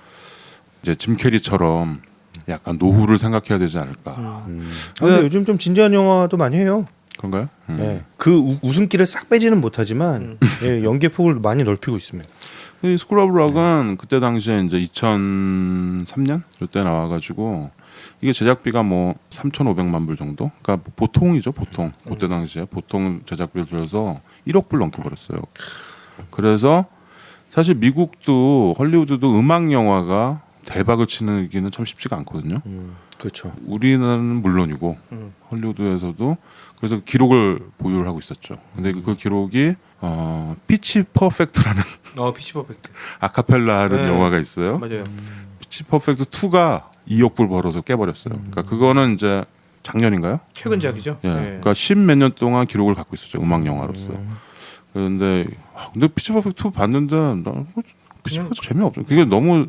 이제 짐 캐리처럼 약간 노후를 생각해야 되지 않을까. 근데 요즘 좀 진지한 영화도 많이 해요. 그런가요? 네. 그 웃음기를 싹 빼지는 못하지만 예, 연기의 폭을 많이 넓히고 있습니다. 이 스쿨 오브 락은 그때 당시에 이제 2003년 이때 나와가지고 이게 제작비가 뭐 3,500만 불 정도. 그러니까 보통이죠, 보통. 그때 당시에 보통 제작비를 들여서 1억 불 넘게 벌었어요. 그래서 사실 미국도 헐리우드도 음악 영화가 대박을 치는기는 참 쉽지가 않거든요. 그렇죠. 우리는 물론이고 헐리우드에서도 그래서 기록을 보유를 하고 있었죠. 근데 그 기록이 피치 퍼펙트라는 피치 퍼펙트. 아카펠라 하는 네. 영화가 있어요. 맞아요. 피치 퍼펙트 2가 2억 불 벌어서 깨버렸어요. 그러니까 그거는 이제 작년인가요? 최근작이죠. 예. 네. 그러니까 10몇 년 동안 기록을 갖고 있었죠. 음악 영화로서. 근데 피치 퍼펙트 2 봤는데 나 피치 퍼펙트 재미없어. 그게 너무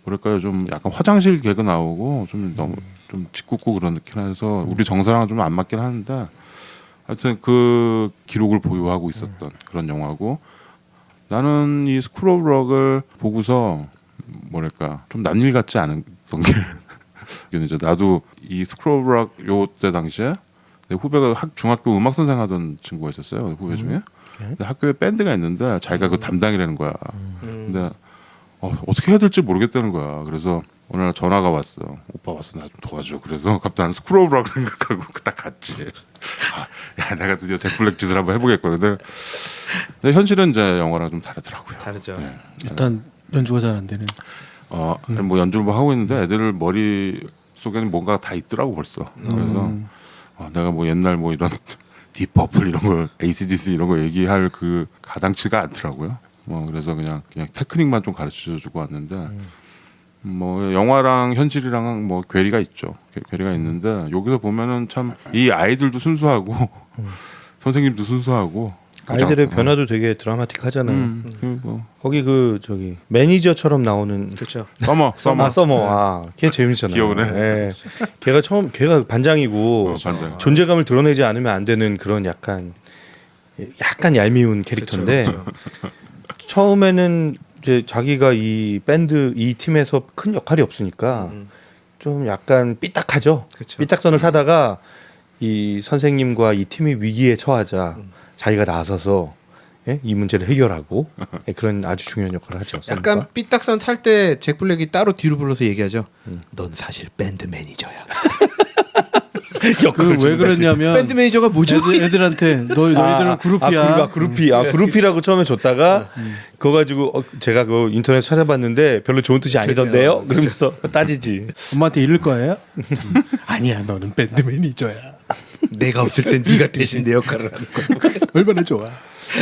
뭐랄까요, 좀 약간 화장실 개그 나오고 좀 너무 좀 짓궂고 그런 느낌해서 우리 정서랑은 좀 안 맞긴 하는데 하여튼 그 기록을 보유하고 있었던 그런 영화고 나는 이 스쿨 오브 락을 보고서 뭐랄까 좀 남일 같지 않았던 게 이제 나도 이 스쿨 오브 락 요때 당시에 내 후배가 중학교 음악 선생 하던 친구가 있었어요. 후배 중에. 근데 학교에 밴드가 있는데 자기가 그 담당이라는 거야. 근데 어떻게 해야 될지 모르겠다는 거야. 그래서 어느 날 전화가 왔어. 오빠 왔어, 나 좀 도와줘. 그래서 갑자기 나는 스쿨 오브 락 생각하고 딱 갔지. 야, 내가 드디어 잭 블랙 짓을 한번 해보겠거든. 근데 현실은 이제 영화랑 좀 다르더라고요. 다르죠. 네. 일단 연주가 잘 안 되는. 뭐 연주를 뭐 하고 있는데 애들 머리 속에는 뭔가 다 있더라고 벌써. 그래서 내가 뭐 옛날 뭐 이런 딥퍼플 이런 거, AC/DC 이런 거 얘기할 그 가당치가 않더라고요. 뭐 그래서 그냥 테크닉만 좀 가르쳐주고 왔는데 뭐 영화랑 현실이랑 뭐 괴리가 있죠. 괴리가 있는데 여기서 보면은 참 이 아이들도 순수하고 선생님도 순수하고 아이들의 변화도 되게 드라마틱하잖아요. 뭐. 거기 그 저기 매니저처럼 나오는 그렇죠. 서머. 걔 재밌잖아요. 귀여우네. 예. 걔가 반장이고 반장. 존재감을 드러내지 않으면 안 되는 그런 약간 얄미운 캐릭터인데 처음에는 이제 자기가 이 밴드 이 팀에서 큰 역할이 없으니까 좀 약간 삐딱하죠. 그쵸. 삐딱선을 타다가 이 선생님과 이 팀이 위기에 처하자 자기가 나서서 이 문제를 해결하고 그런 아주 중요한 역할을 하죠. 약간 삐딱선 탈 때 잭 블랙이 따로 뒤로 불러서 얘기하죠. 넌 사실 밴드 매니저야. 그 왜 그랬냐면 밴드 매니저가 뭐죠? 애들한테 너희들은 그룹이야. 그룹이라고 처음에 줬다가 그거 가지고 제가 그 인터넷 찾아봤는데 별로 좋은 뜻이 아니던데요. 그러면서 따지지. 엄마한테 이럴 거예요? 아니야, 너는 밴드 매니저야. 내가 없을 땐 네가 대신 내 역할을 하는 거야. 얼마나 좋아.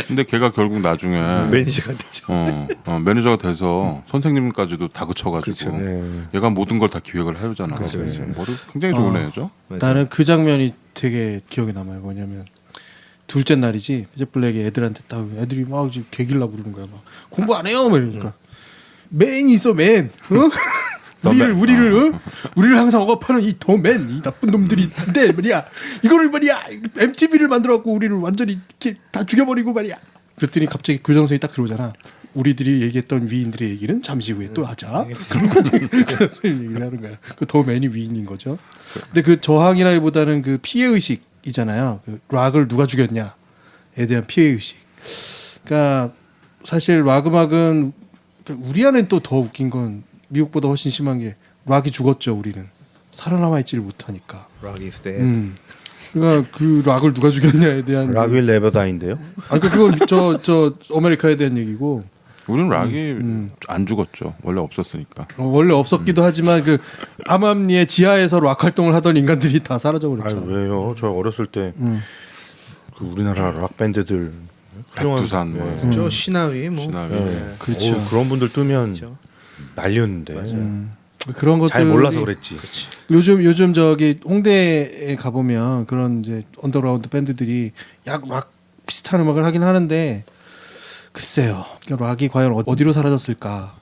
근데 걔가 결국 나중에 매니저가 되죠. 매니저가 돼서 선생님까지도 다그쳐가지고 그렇죠. 네. 얘가 모든 걸 다 기획을 해오잖아. 그렇죠. 머리 굉장히 좋은 애죠. 나는 그 장면이 되게 기억에 남아요. 뭐냐면 둘째 날이지. 이제 블랙이 애들한테 딱 애들이 막 지금 개길라고 그러는 거야. 막 공부 안 해요. 막 이러니까 맨이 있어 맨. 어? 우리를 항상 억압하는 이 더맨 이 나쁜 놈들이 있는데 말이야. 이거를 말이야 MTV를 만들어갖고 우리를 완전히 이렇게 다 죽여버리고 말이야. 그랬더니 갑자기 교장선생이 딱 들어오잖아. 우리들이 얘기했던 위인들의 얘기는 잠시 후에 또 하자. 그래서 얘기를 하는 거야. 그 더맨이 위인인 거죠. 근데 그 저항이라기보다는 그 피해 의식이잖아요. 그 락을 누가 죽였냐에 대한 피해 의식. 그러니까 사실 락 음악은 우리 안엔 또 더 웃긴 건 미국보다 훨씬 심한 게 락이 죽었죠. 우리는 살아남아 있지를 못하니까. Rock is dead. 그러니까 그 락을 누가 죽였냐에 대한 락 윌 네버 다인데요. 아 그건 저 아메리카에 대한 얘기고. 우리는 락이 안 죽었죠. 원래 없었으니까. 원래 없었기도 하지만 그 암암리의 지하에서 락 활동을 하던 인간들이 다 사라져 아니 버렸잖아요. 왜요? 저 어렸을 때 그 우리나라 락 밴드들 백두산 뭐 저 신하위 뭐. 신하위. 네. 그렇죠. 그런 분들 뜨면 그렇죠. 난리였는데 그런 것들이 잘 몰라서 그랬지. 요즘 저기 홍대에 가보면 그런 이제 언더그라운드 밴드들이 약 락 비슷한 음악을 하긴 하는데 글쎄요. 락이 과연 어디로 사라졌을까?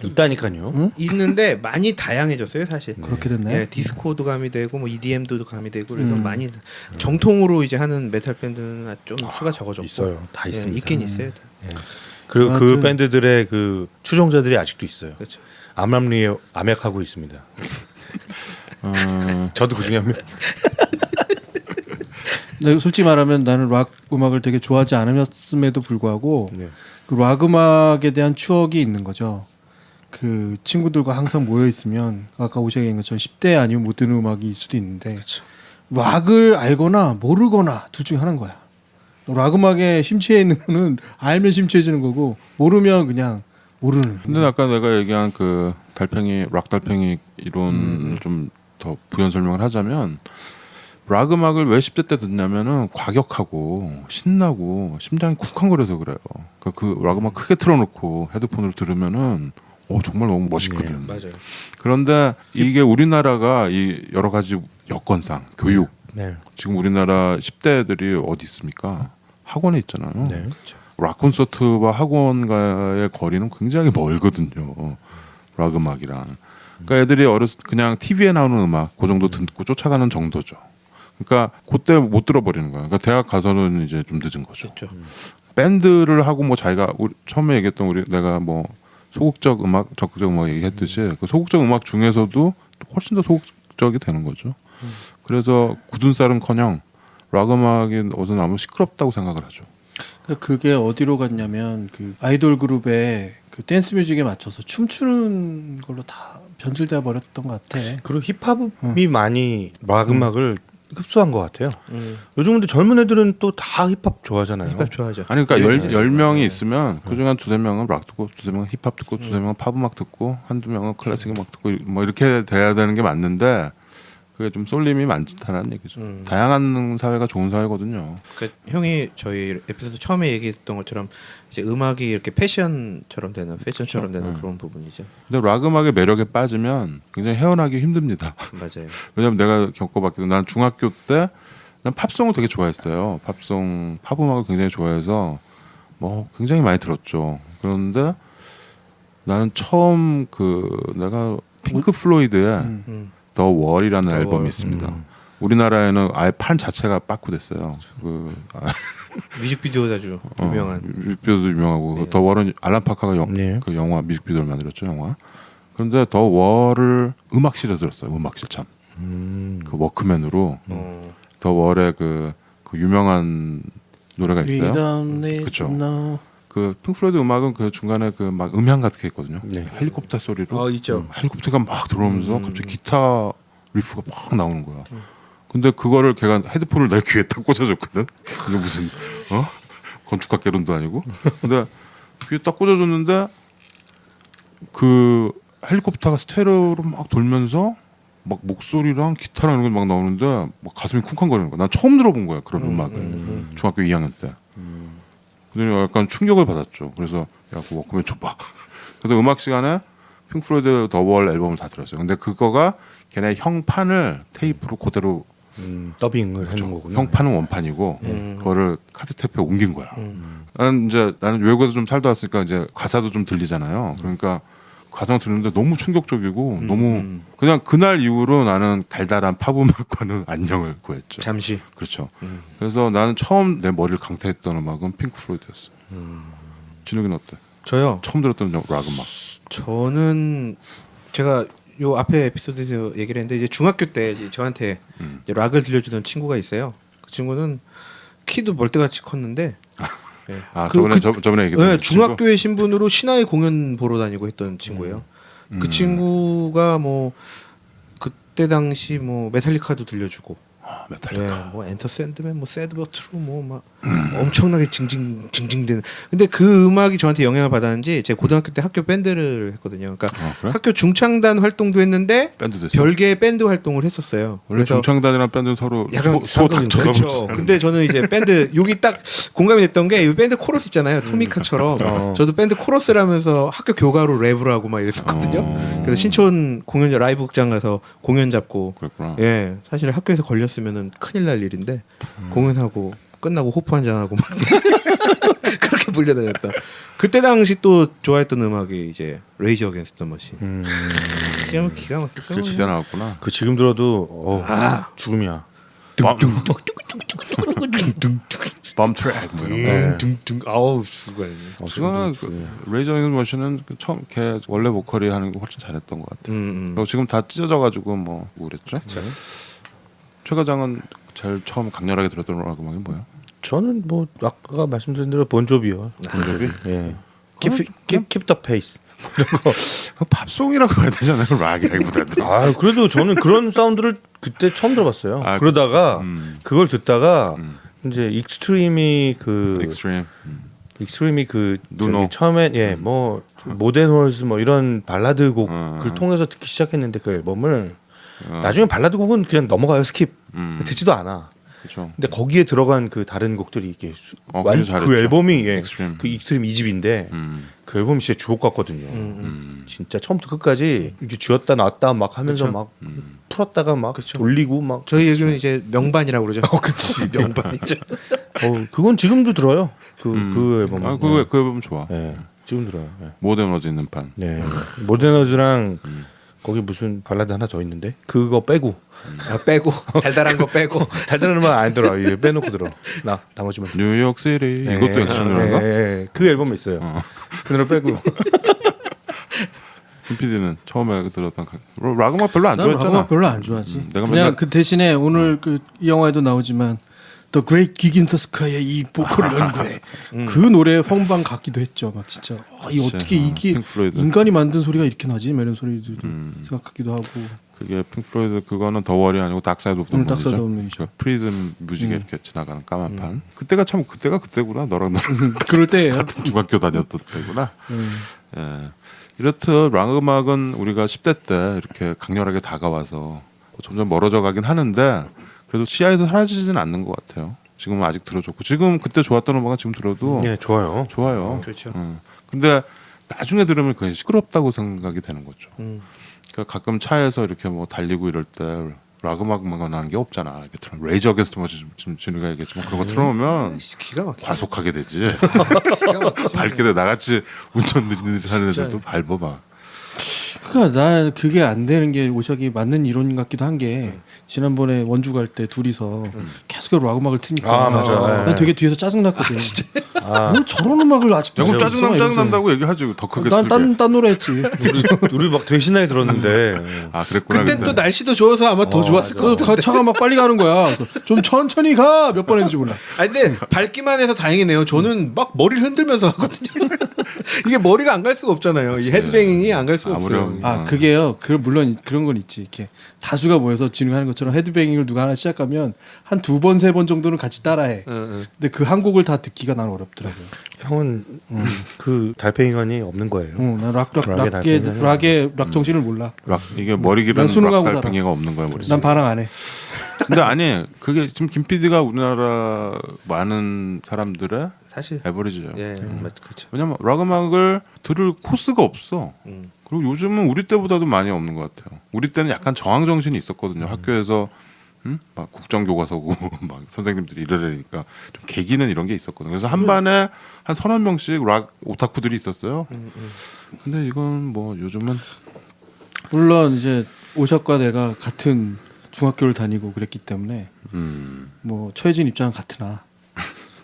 있다니까요. 있는데 많이 다양해졌어요 사실. 그렇게 됐나요? 예, 디스코도 가미되고 뭐 EDM도 가미되고 그래서 많이 정통으로 이제 하는 메탈 밴드는 좀 수가 적어졌고 있어요. 다 예, 있습니다. 있긴 있어요. 그리고 그 아무튼- 밴드들의 그 추종자들이 아직도 있어요. 그렇죠. 암람리에 암약하고 있습니다. 저도 그 중에 한 명. 근데 솔직히 말하면 나는 락 음악을 되게 좋아하지 않았음에도 불구하고 네. 그 락 음악에 대한 추억이 있는 거죠. 그 친구들과 항상 모여 있으면 아까 오시가 얘기한 것처럼 10대 아니면 못 듣는 음악일 수도 있는데 락을 알거나 모르거나 둘 중에 하나인 거야. 락 음악에 심취해 있는 거는 알면 심취해지는 거고 모르면 그냥 모르는. 근데 아까 내가 얘기한 그 달팽이 락 달팽이 이론을 좀 더 부연 설명을 하자면 락 음악을 왜 10대 때 듣냐면은 과격하고 신나고 심장이 쿵쾅거려서 그래요. 그 락 음악 크게 틀어놓고 헤드폰으로 들으면은 정말 너무 멋있거든. 맞아요. 그런데 이게 우리나라가 이 여러 가지 여건상 교육 네. 지금 우리나라 10대들이 어디 있습니까? 학원에 있잖아요. 네. 락 콘서트와 학원과의 거리는 굉장히 멀거든요. 락 음악이랑. 그러니까 애들이 그냥 TV에 나오는 음악 그 정도 듣고 쫓아가는 정도죠. 그러니까 그때 못 들어버리는 거야. 그러니까 대학 가서는 이제 좀 늦은 거죠. 그렇죠. 밴드를 하고 뭐 자기가 처음에 얘기했던 내가 뭐 소극적 음악, 적극적 음악 얘기했듯이 그 소극적 음악 중에서도 훨씬 더 소극적이 되는 거죠. 그래서 굳은 쌀은커녕 락 음악이 어디서 나오면 시끄럽다고 생각을 하죠. 그게 어디로 갔냐면 그 아이돌 그룹의 그 댄스 뮤직에 맞춰서 춤추는 걸로 다 변질돼 버렸던 것 같아. 그리고 힙합이 많이 락 음악을 흡수한 것 같아요. 요즘 근데 젊은 애들은 또 다 힙합 좋아하잖아요. 힙합 좋아하죠. 아니 그러니까 10명이 있으면 그중에 한 두세 명은 락 듣고 두세 명은 힙합 듣고 두세 명은 팝 음악 듣고 한두 명은 클래식 음악 듣고 뭐 이렇게 돼야 되는 게 맞는데 그게 좀 쏠림이 많다는 얘기죠. 다양한 사회가 좋은 사회거든요. 그 형이 저희 에피소드 처음에 얘기했던 것처럼 이제 음악이 이렇게 패션처럼 되는 패션처럼 되는 그런 부분이죠. 근데 락 음악의 매력에 빠지면 굉장히 헤어나기 힘듭니다. 맞아요. 왜냐면 내가 겪어봤기도 난 중학교 때 난 팝송을 되게 좋아했어요. 팝 음악을 굉장히 좋아해서 뭐 굉장히 많이 들었죠. 그런데 나는 처음 내가 핑크 플로이드의 더 월이라는 앨범이 있습니다. 우리나라에는 아예 판 자체가 빠꾸됐어요. 뮤직비디오도 아주 유명한. 뮤직비디오도 유명하고 네. 더 월은 알란 파카가 네. 그 영화 뮤직비디오를 만들었죠, 영화. 그런데 더 월을 음악실에서 들었어요. 음악실 참. 그 워크맨으로 더 월의 그 유명한 노래가 있어요. 그쵸. 그 핑크플로이드 음악은 그 중간에 그 막 음향 같은 게 있거든요. 네. 헬리콥터 소리로. 있죠. 헬리콥터가 막 들어오면서 갑자기 기타 리프가 막 나오는 거야. 근데 그거를 걔가 헤드폰을 내 귀에 딱 꽂아줬거든. 이게 무슨 건축학개론도 아니고. 근데 귀에 딱 꽂아줬는데 그 헬리콥터가 스테레오로 막 돌면서 막 목소리랑 기타랑 이런 게 막 나오는데 막 가슴이 쿵쾅거리는 거야. 난 처음 들어본 거야 그런 음악을. 중학교 2학년 때. 그래서 약간 충격을 받았죠. 그래서 야, 그 워크맨 줘봐. 그래서 음악 시간에 핑크플로이드 더 월 앨범을 다 들었어요. 근데 그거가 걔네 형판을 테이프로 그대로 더빙을 해놓은 거군요. 형판은 원판이고 그거를 카세트테이프에 옮긴 거야. 나는 외국에서 좀 살다 왔으니까 이제 가사도 좀 들리잖아요. 그러니까 가사가 들리는데 너무 충격적이고 너무 그냥 그날 이후로 나는 달달한 팝 음악과는 안녕을 구했죠. 잠시. 그렇죠. 그래서 나는 처음 내 머리를 강타했던 음악은 핑크플로이드였어요. 진욱이는 어때? 저요. 처음 들었던 락 음악. 저는 제가 요 앞에 에피소드에서 얘기를 했는데 이제 중학교 때 이제 저한테 이제 락을 들려주던 친구가 있어요. 그 친구는 키도 멀때같이 컸는데 네. 저번에 얘기했던 네, 중학교의 신분으로 신화의 공연 보러 다니고 했던 친구예요. 그 친구가 뭐 그때 당시 뭐 메탈리카도 들려주고 메탈리카. 뭐 엔터 샌드맨, 뭐 새드버트로 뭐 막 엄청나게 징징대는. 근데 그 음악이 저한테 영향을 받았는지 제가 고등학교 때 학교 밴드를 했거든요. 그러니까 그래? 학교 중창단 활동도 했는데 밴드 됐어. 별개의 밴드 활동을 했었어요. 원래 그래서 중창단이랑 밴드는 서로 약간 소다 그렇죠. 근데 저는 이제 밴드 여기 딱 공감이 됐던 게 이 밴드 코러스 있잖아요. 토미카처럼 저도 밴드 코러스를 하면서 학교 교가로 랩을 하고 막 이랬었거든요. 그래서 신촌 공연 라이브 극장 가서 공연 잡고 그랬구나. 예 사실 학교에서 걸렸으면은 큰일 날 일인데 공연하고 끝나고 호프 한잔 하고 막 그렇게 불려다녔다. 그때 당시 또 좋아했던 음악이 이제 레이지 어게인스트 더 머신. 기가 막히죠. 그게 지대 나왔구나. 그 지금 들어도 죽음이야. 범 트랙 뭐 이런 거. 둥둥 아우 죽어요. 지금 레이저 어게인스트 머신은 처음 걔 원래 보컬이 하는 거 훨씬 잘했던 것 같아. 그리고 지금 다 찢어져가지고 뭐 그랬죠. 최 과장은 제일 처음 강렬하게 들었던 락 음악이 뭐야? 저는 뭐 아까 말씀드린 대로 본조비요. 본조비? 예. Keep the pace. 팝송이라고 해야 되잖아요. 락이라기보다도. 아 그래도 저는 그런 사운드를 그때 처음 들어봤어요. 그러다가 그걸 듣다가 이제 익스트림이 그 누노. 처음에 뭐 모던 월즈 뭐 이런 발라드 곡을 통해서 듣기 시작했는데 그 앨범을 나중에 발라드 곡은 그냥 넘어가요. 스킵 듣지도 않아. 그렇죠. 근데 거기에 들어간 그 다른 곡들이 이게 그게 잘했죠. 그 앨범이 익스트림. 그 익스트림 2집인데 그 앨범이 진짜 주옥 같거든요. 진짜 처음부터 끝까지 이렇게 쥐었다 놨다 막 하면서 막 풀었다가 막 돌리고 막 저희 얘기는 이제 명반이라고 그러죠. 그치 명반이죠. 그건 지금도 들어요. 그 앨범. 그 앨범 좋아. 네, 지금 들어요. 네. 모던워즈 있는 판. 네. 모던워즈랑 거기 무슨 발라드 하나 더 있는데 그거 빼고 빼고 달달한 거 빼고 달달한 음악 안 들어. 이거 빼놓고 들어. 나 나머지만. 뉴욕시티 이것도 엑스트림인가? 그 앨범 있어요. 그 노래 빼고. PD는 처음에 들었던 락 음악 별로 안 난 락 좋아했잖아. 음악 별로 안 좋아하지. 내가 그냥 맨날 그 대신에 오늘 그 이 영화에도 나오지만 The Great Gig in the Sky의 이 보컬을 연구해. 그 노래 홍방 같기도 했죠. 막 진짜 이 그치. 어떻게 이게 핑크 플로이드. 인간이 만든 소리가 이렇게 나지? 뭐 이런 소리도 생각하기도 하고. 그게 핑크플로이드 그거는 더 월이 아니고 dak사이드 오브 더 Dark Side of the 문이죠. Moon이죠. 프리즘 뮤직에 이렇게 지나가는 까만 판. 그때가 그때구나. 너랑 그럴 때예요. 같은 중학교 다녔던 때구나. 예. 이렇듯 락 음악은 우리가 10대 때 이렇게 강렬하게 다가와서 점점 멀어져 가긴 하는데 그래도 시야에서 사라지지는 않는 것 같아요. 지금은 아직 들어줬고 지금 그때 좋았던 음악은 지금 들어도 네, 좋아요. 좋아요. 그렇죠. 근데 나중에 들으면 그게 시끄럽다고 생각이 되는 거죠. 그러니까 가끔 차에서 이렇게 뭐 달리고 이럴 때 락 음악만 하는 게 없잖아. 이렇게 레이저 어게인스트 지금 진우가 얘기했지만 그런 거 틀어놓으면 기가 막혀. 과속하게 되지. 밟게 돼. 나같이 운전 느리는 애들도 밟아 막. 그러니까 나 그게 안 되는 게 오작이 맞는 이론 같기도 한 게 지난번에 원주 갈 때 둘이서 계속 락 음악을 트니까 맞아. 난 되게 뒤에서 짜증 났거든. 뭐 저런 음악을 아직도 그럼 들고 있어? 짜증난다고 얘기하지. 더 크게 난 딴 노래 했지. 우리 막 되게 신나게 들었는데 아 그랬구나. 그땐 또 날씨도 좋아서 아마 더 좋았을 그 거예요. 차가 막 빨리 가는 거야. 좀 천천히 가. 몇 번 했는지 몰라. 아니 근데 밟기만 해서 다행이네요. 저는 막 머리를 흔들면서 하거든요. 이게 머리가 안 갈 수가 없잖아요. 이 헤드뱅잉이 안 갈 수가 없어요. 아 그게요. 물론 그런 건 있지. 이렇게 다수가 모여서 진행하는 것처럼 헤드뱅잉을 누가 하나 시작하면 한 2번 3번 정도는 같이 따라해. 근데 그 한 곡을 다 듣기가 난 어렵더라고요. 형은 그 달팽이관이 없는 거예요. 난 락의 락 정신을 몰라. 이게 머리 길은 난 수능하고 락 달팽이가 없는 거야 머리. 난 반항 안 해. 근데 아니 그게 지금 김 PD가 우리나라 많은 사람들의 사실 에버리지예요. 예, 그렇죠. 왜냐면 락 음악을 들을 코스가 없어. 그리고 요즘은 우리 때보다도 많이 없는 것 같아요. 우리 때는 약간 저항 정신이 있었거든요. 학교에서 막 국정교과서고 막 선생님들이 이러려니까 좀 계기는 이런 게 있었거든요. 그래서 한 반에 한 1,000명씩 락 오타쿠들이 있었어요. 근데 이건 뭐 요즘은 물론 이제 오샵과 내가 같은 중학교를 다니고 그랬기 때문에 뭐 처해진 입장은 같으나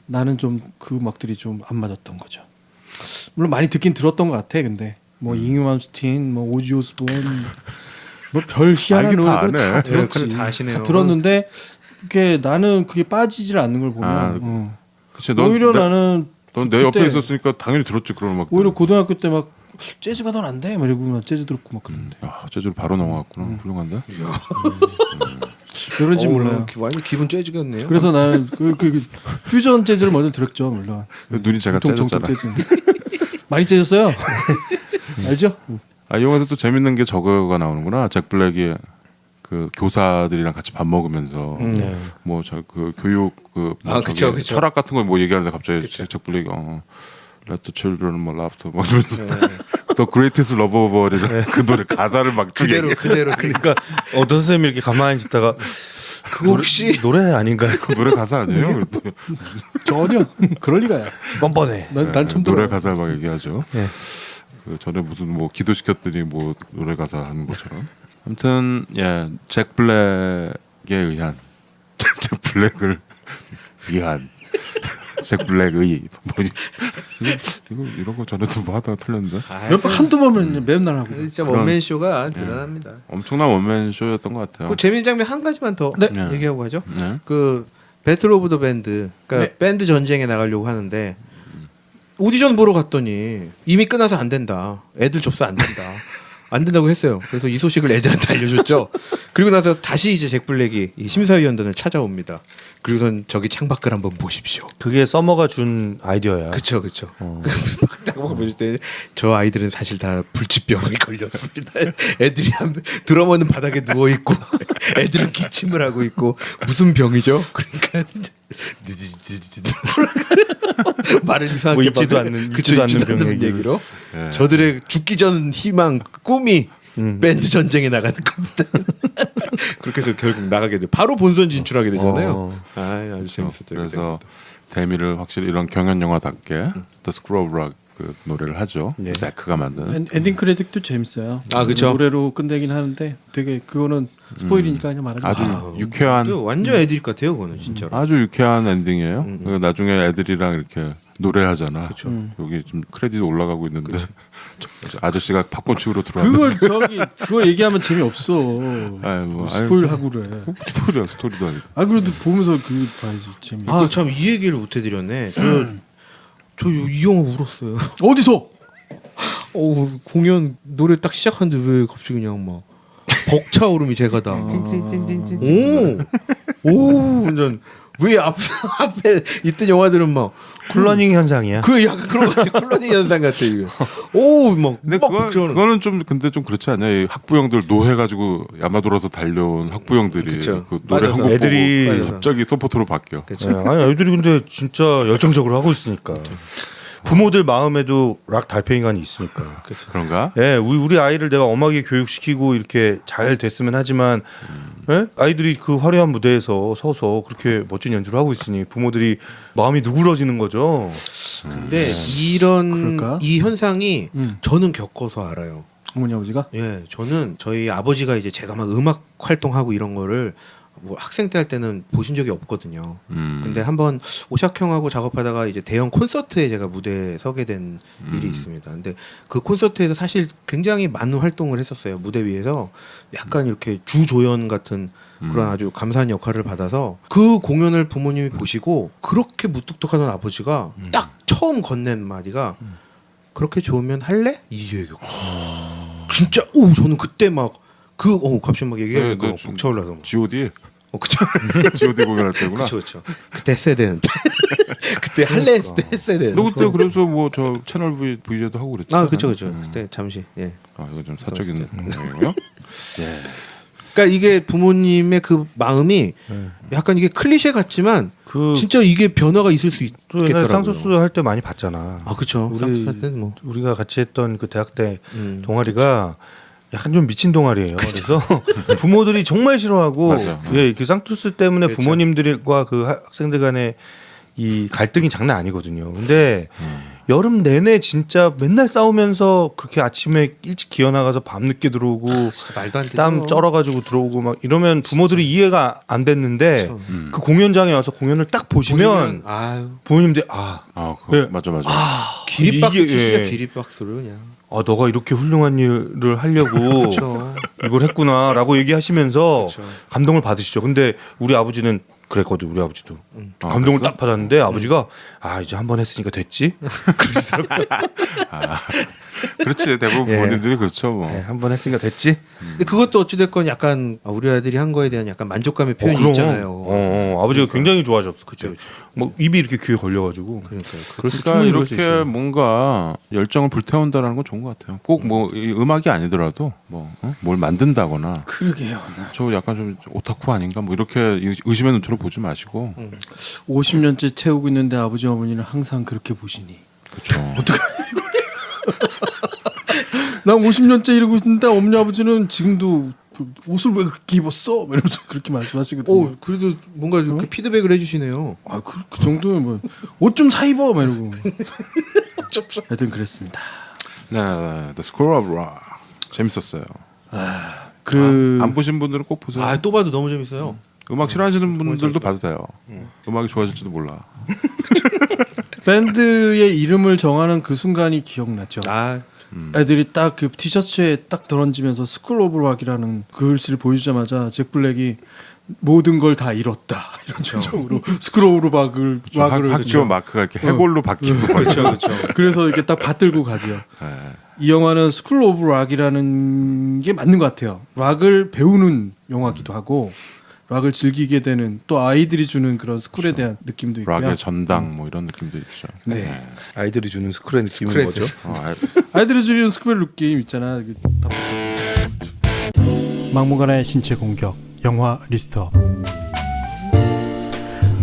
나는 좀 그 음악들이 좀 안 맞았던 거죠. 물론 많이 듣긴 들었던 것 같아. 근데 뭐 잉유 맘스틴, 뭐 오지 오스본, 뭐 별 희한한 알긴 다 노래들 다 아네. 들었지. 다 아시네요. 다 들었는데 그게 나는 그게 빠지질 않는 걸 보면 아, 그치, 오히려 나는 넌 내 옆에 그때 있었으니까 당연히 들었지 그런 음악. 오히려 고등학교 때 막 재즈가 넌 안 돼. 막 이러고 나 재즈 들었고 막 그랬는데. 야, 재즈로 바로 넘어갔구나. 훌륭한데. 그런지 몰라요. 완전 기분 째지겠네요. 그래서 나는 그 퓨전 재즈를 먼저 들었죠, 물론. 눈이 제가 정통 째졌잖아. 재즈. 많이 째졌어요. 알죠? 아, 이 영화도 또 재밌는 게 저거가 나오는구나. 잭 블랙이 그 교사들이랑 같이 밥 먹으면서 뭐 저 그 교육 그 뭐 아, 그쵸, 그쵸. 철학 같은 거 뭐 얘기하는데 갑자기 잭 블랙이 Let the children 뭐 laugh 뭐 이러면서 The greatest love of all이라는 그 노래 가사를 막 그대로 그러니까 어떤 선생님이 이렇게 가만히 있다가 그 혹시 노래 아닌가요? 그 노래 가사 아니에요? 그랬더니 전혀 그럴 리가요. 뻔뻔해. 난 처음 노래 들어. 가사 막 얘기하죠. 네. 그 전에 무슨 뭐 기도시켰더니 뭐 노래 가사 하는 것처럼. 아무튼 예, 잭 블랙에 의한 잭 블랙을 위한 잭 블랙의 뭐 이거 이런 거 전에도 뭐 하다가 틀렸는데 한두 번은 맨날 하고. 진짜 원맨 쇼가 대단합니다. 엄청난 원맨 쇼였던 것 같아요. 그 재밌는 장면 한 가지만 더 네. 얘기하고 가죠. 네. 그 배틀 오브 더 밴드, 그러니까 밴드 전쟁에 나가려고 하는데 오디션 보러 갔더니 이미 끝나서 안 된다. 애들 접수 안 된다. 안 된다고 했어요. 그래서 이 소식을 애들한테 알려줬죠. 그리고 나서 다시 이제 잭 블랙이 이 심사위원단을 찾아옵니다. 그리고선 저기 창밖을 한번 보십시오. 그게 서머가 준 아이디어야. 그쵸. 딱 보실 때 저 아이들은 사실 다 불치병에 걸렸습니다. 애들이 드러머는 바닥에 누워 있고 애들은 기침을 하고 있고 무슨 병이죠? 그러니까 말을 이상하게 뭐 있지도 막- 않는- 그쵸, 있지도 않는 있지도 않는 병 얘기로 예. 저들의 죽기 전 희망 꿈이 밴드 전쟁에 나가는 겁니다. 그렇게 해서 결국 나가게 돼요. 바로 본선 진출하게 되잖아요. 아주 재밌었죠. 그래서 데미를 확실히 이런 경연 영화답게 The Scroll of Rock 그 노래를 하죠. 잭크가 만든. 엔딩 크레딧도 재밌어요. 아, 그쵸. 노래로 끝내긴 하는데 되게 그거는 스포일이니까 그냥 말하지 아주 마세요. 유쾌한 완전 애들 같아요, 그거는 진짜로. 아주 유쾌한 엔딩이에요. 그 나중에 애들이랑 이렇게 노래하잖아. 여기 좀 크레딧 올라가고 있는데 저 아저씨가 팝콘 치우러 들어왔는데 그거 얘기하면 재미없어. 아이, 뭐, 스포일 하고 그래. 스토리야 스토리도 아니고. 아 그래도 보면서 그 봐야지 재미. 아, 참 이 얘기를 못 해드렸네. 저 이 영화 울었어요. 어디서? 공연 노래 딱 시작하는데 왜 갑자기 그냥 막 벅차오름이 제가다. 오, 완전 왜 앞에 있던 영화들은 막 쿨러닝 현상이야. 그 약간 그런 것 같아. 쿨러닝 현상 같아 이거. 오, 막 근데 그거는 좀 근데 좀 그렇지 않냐? 이 학부형들 노해 가지고 야마도라서 달려온 학부형들이 그쵸. 그 노래 맞아서. 한곡 애들이- 보고 갑자기 서포터로 바뀌어. 네, 아니 애들이 근데 진짜 열정적으로 하고 있으니까. 부모들 마음에도 락 달팽이관이 있으니까. 그런가? 예, 우리 아이를 내가 엄하게 교육시키고 이렇게 잘 됐으면 하지만 예? 아이들이 그 화려한 무대에서 서서 그렇게 멋진 연주를 하고 있으니 부모들이 마음이 누그러지는 거죠. 근데 이런 그럴까? 이 현상이 저는 겪어서 알아요. 어머니 아버지가? 예, 저는 저희 아버지가 이제 제가 막 음악 활동하고 이런 거를 뭐 학생 때 할 때는 보신 적이 없거든요. 근데 한번 오샥 형하고 작업하다가 이제 대형 콘서트에 제가 무대에 서게 된 일이 있습니다. 근데 그 콘서트에서 사실 굉장히 많은 활동을 했었어요. 무대 위에서 약간 이렇게 주조연 같은 그런 아주 감사한 역할을 받아서 그 공연을 부모님이 보시고 그렇게 무뚝뚝하던 아버지가 딱 처음 건넨 마디가 그렇게 좋으면 할래? 이 얘기였고 진짜 저는 그때 막 갑자기 막 얘기하니까 네, 벅차올라서 G.O.D. 그쵸. G.O.D 공연할 때구나. 그쵸. 그때 했어야 되는데. 그때 할래 했을 때 했어야 되는데. 너 그때 그래서 뭐 저 채널 VJ도 하고 그랬지. 그쵸. 그때 잠시. 예. 아 이거 좀 사적인 내용이요. 예. 그러니까 이게 부모님의 그 마음이 약간 이게 클리셰 같지만 진짜 이게 변화가 있을 수 또 옛날에 있겠더라고요. 쌍소스 할 때 많이 봤잖아. 아 그렇죠. 우리 할 때는 뭐 우리가 같이 했던 그 대학 때 동아리가 약간 좀 미친 동아리예요. 그래서 부모들이 정말 싫어하고 맞아. 예, 그 쌍투스 때문에 부모님들과 그 학생들 간의 이 갈등이 장난 아니거든요. 근데 여름 내내 진짜 맨날 싸우면서 그렇게 아침에 일찍 기어 나가서 밤 늦게 들어오고 말도 안 되죠. 땀 쩔어가지고 들어오고 막 이러면 부모들이 이해가 안 됐는데 그 공연장에 와서 공연을 딱 보시면 아유 부모님들이 그거 맞아. 기립박수 이게, 치시죠. 예. 기립박수를 그냥. 너가 이렇게 훌륭한 일을 하려고 그렇죠. 이걸 했구나라고 얘기하시면서 감동을 받으시죠. 근데 우리 아버지는 그랬거든. 우리 아버지도 감동을 딱 받았는데 아버지가 이제 한 번 했으니까 됐지. 그러시더라고요. 그렇지 대부분 부모님들이 그렇죠 뭐. 한 번 했으니까 됐지. 근데 그것도 어찌됐건 약간 우리 아들이 한 거에 대한 약간 만족감의 표현이 그럼. 있잖아요. 아버지가 굉장히 좋아하셨어. 그때. 그렇죠. 뭐 입이 이렇게 귀에 걸려가지고. 그러니까요. 그러니까 이렇게 뭔가 열정을 불태운다는 건 좋은 것 같아요. 꼭 뭐 음악이 아니더라도 뭐 뭘 만든다거나. 그러게요. 저 약간 좀 오타쿠 아닌가 뭐 이렇게 의심의 눈초로 보지 마시고. 50년째 채우고 있는데 아버지 어머니는 항상 그렇게 보시니. 그렇죠. 난 50년째 이러고 있는데 어머니 아버지는 지금도 옷을 왜 그렇게 입었어? 이러면서 그렇게 말씀하시거든요. 그래도 뭔가 이렇게 피드백을 해주시네요. 그 정도면 뭐 옷 좀 사 입어 막 이러고. 하여튼 그랬습니다. 네, The School of Rock 재밌었어요. 안 보신 분들은 꼭 보세요. 또 봐도 너무 재밌어요. 음악 싫어하시는 분들도 봐도 돼요. 음악이 좋아질지도 몰라. 밴드의 이름을 정하는 그 순간이 기억나죠. 애들이 딱 그 티셔츠에 딱 던지면서 스쿨 오브 락이라는 글씨를 보여주자마자 잭 블랙이 모든 걸 다 잃었다 이런 표정으로 스쿨 오브 락을 학교 마크가 이렇게 해골로 바뀌고 그렇죠. 그래서 이렇게 딱 받들고 가죠. 이 영화는 스쿨 오브 락이라는 게 맞는 것 같아요. 락을 배우는 영화기도 하고 락을 즐기게 되는 또 아이들이 주는 그런 스쿨에 대한 느낌도 있고요. 락의 전당 뭐 이런 느낌도 있죠. 네. 아이들이 주는 스쿨의 느낌은 뭐죠? 아이들이 주는 스쿨 느낌 있잖아. 막무가내의 신체 공격 영화 리스트업.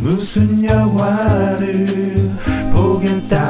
무슨 영화를 보겠다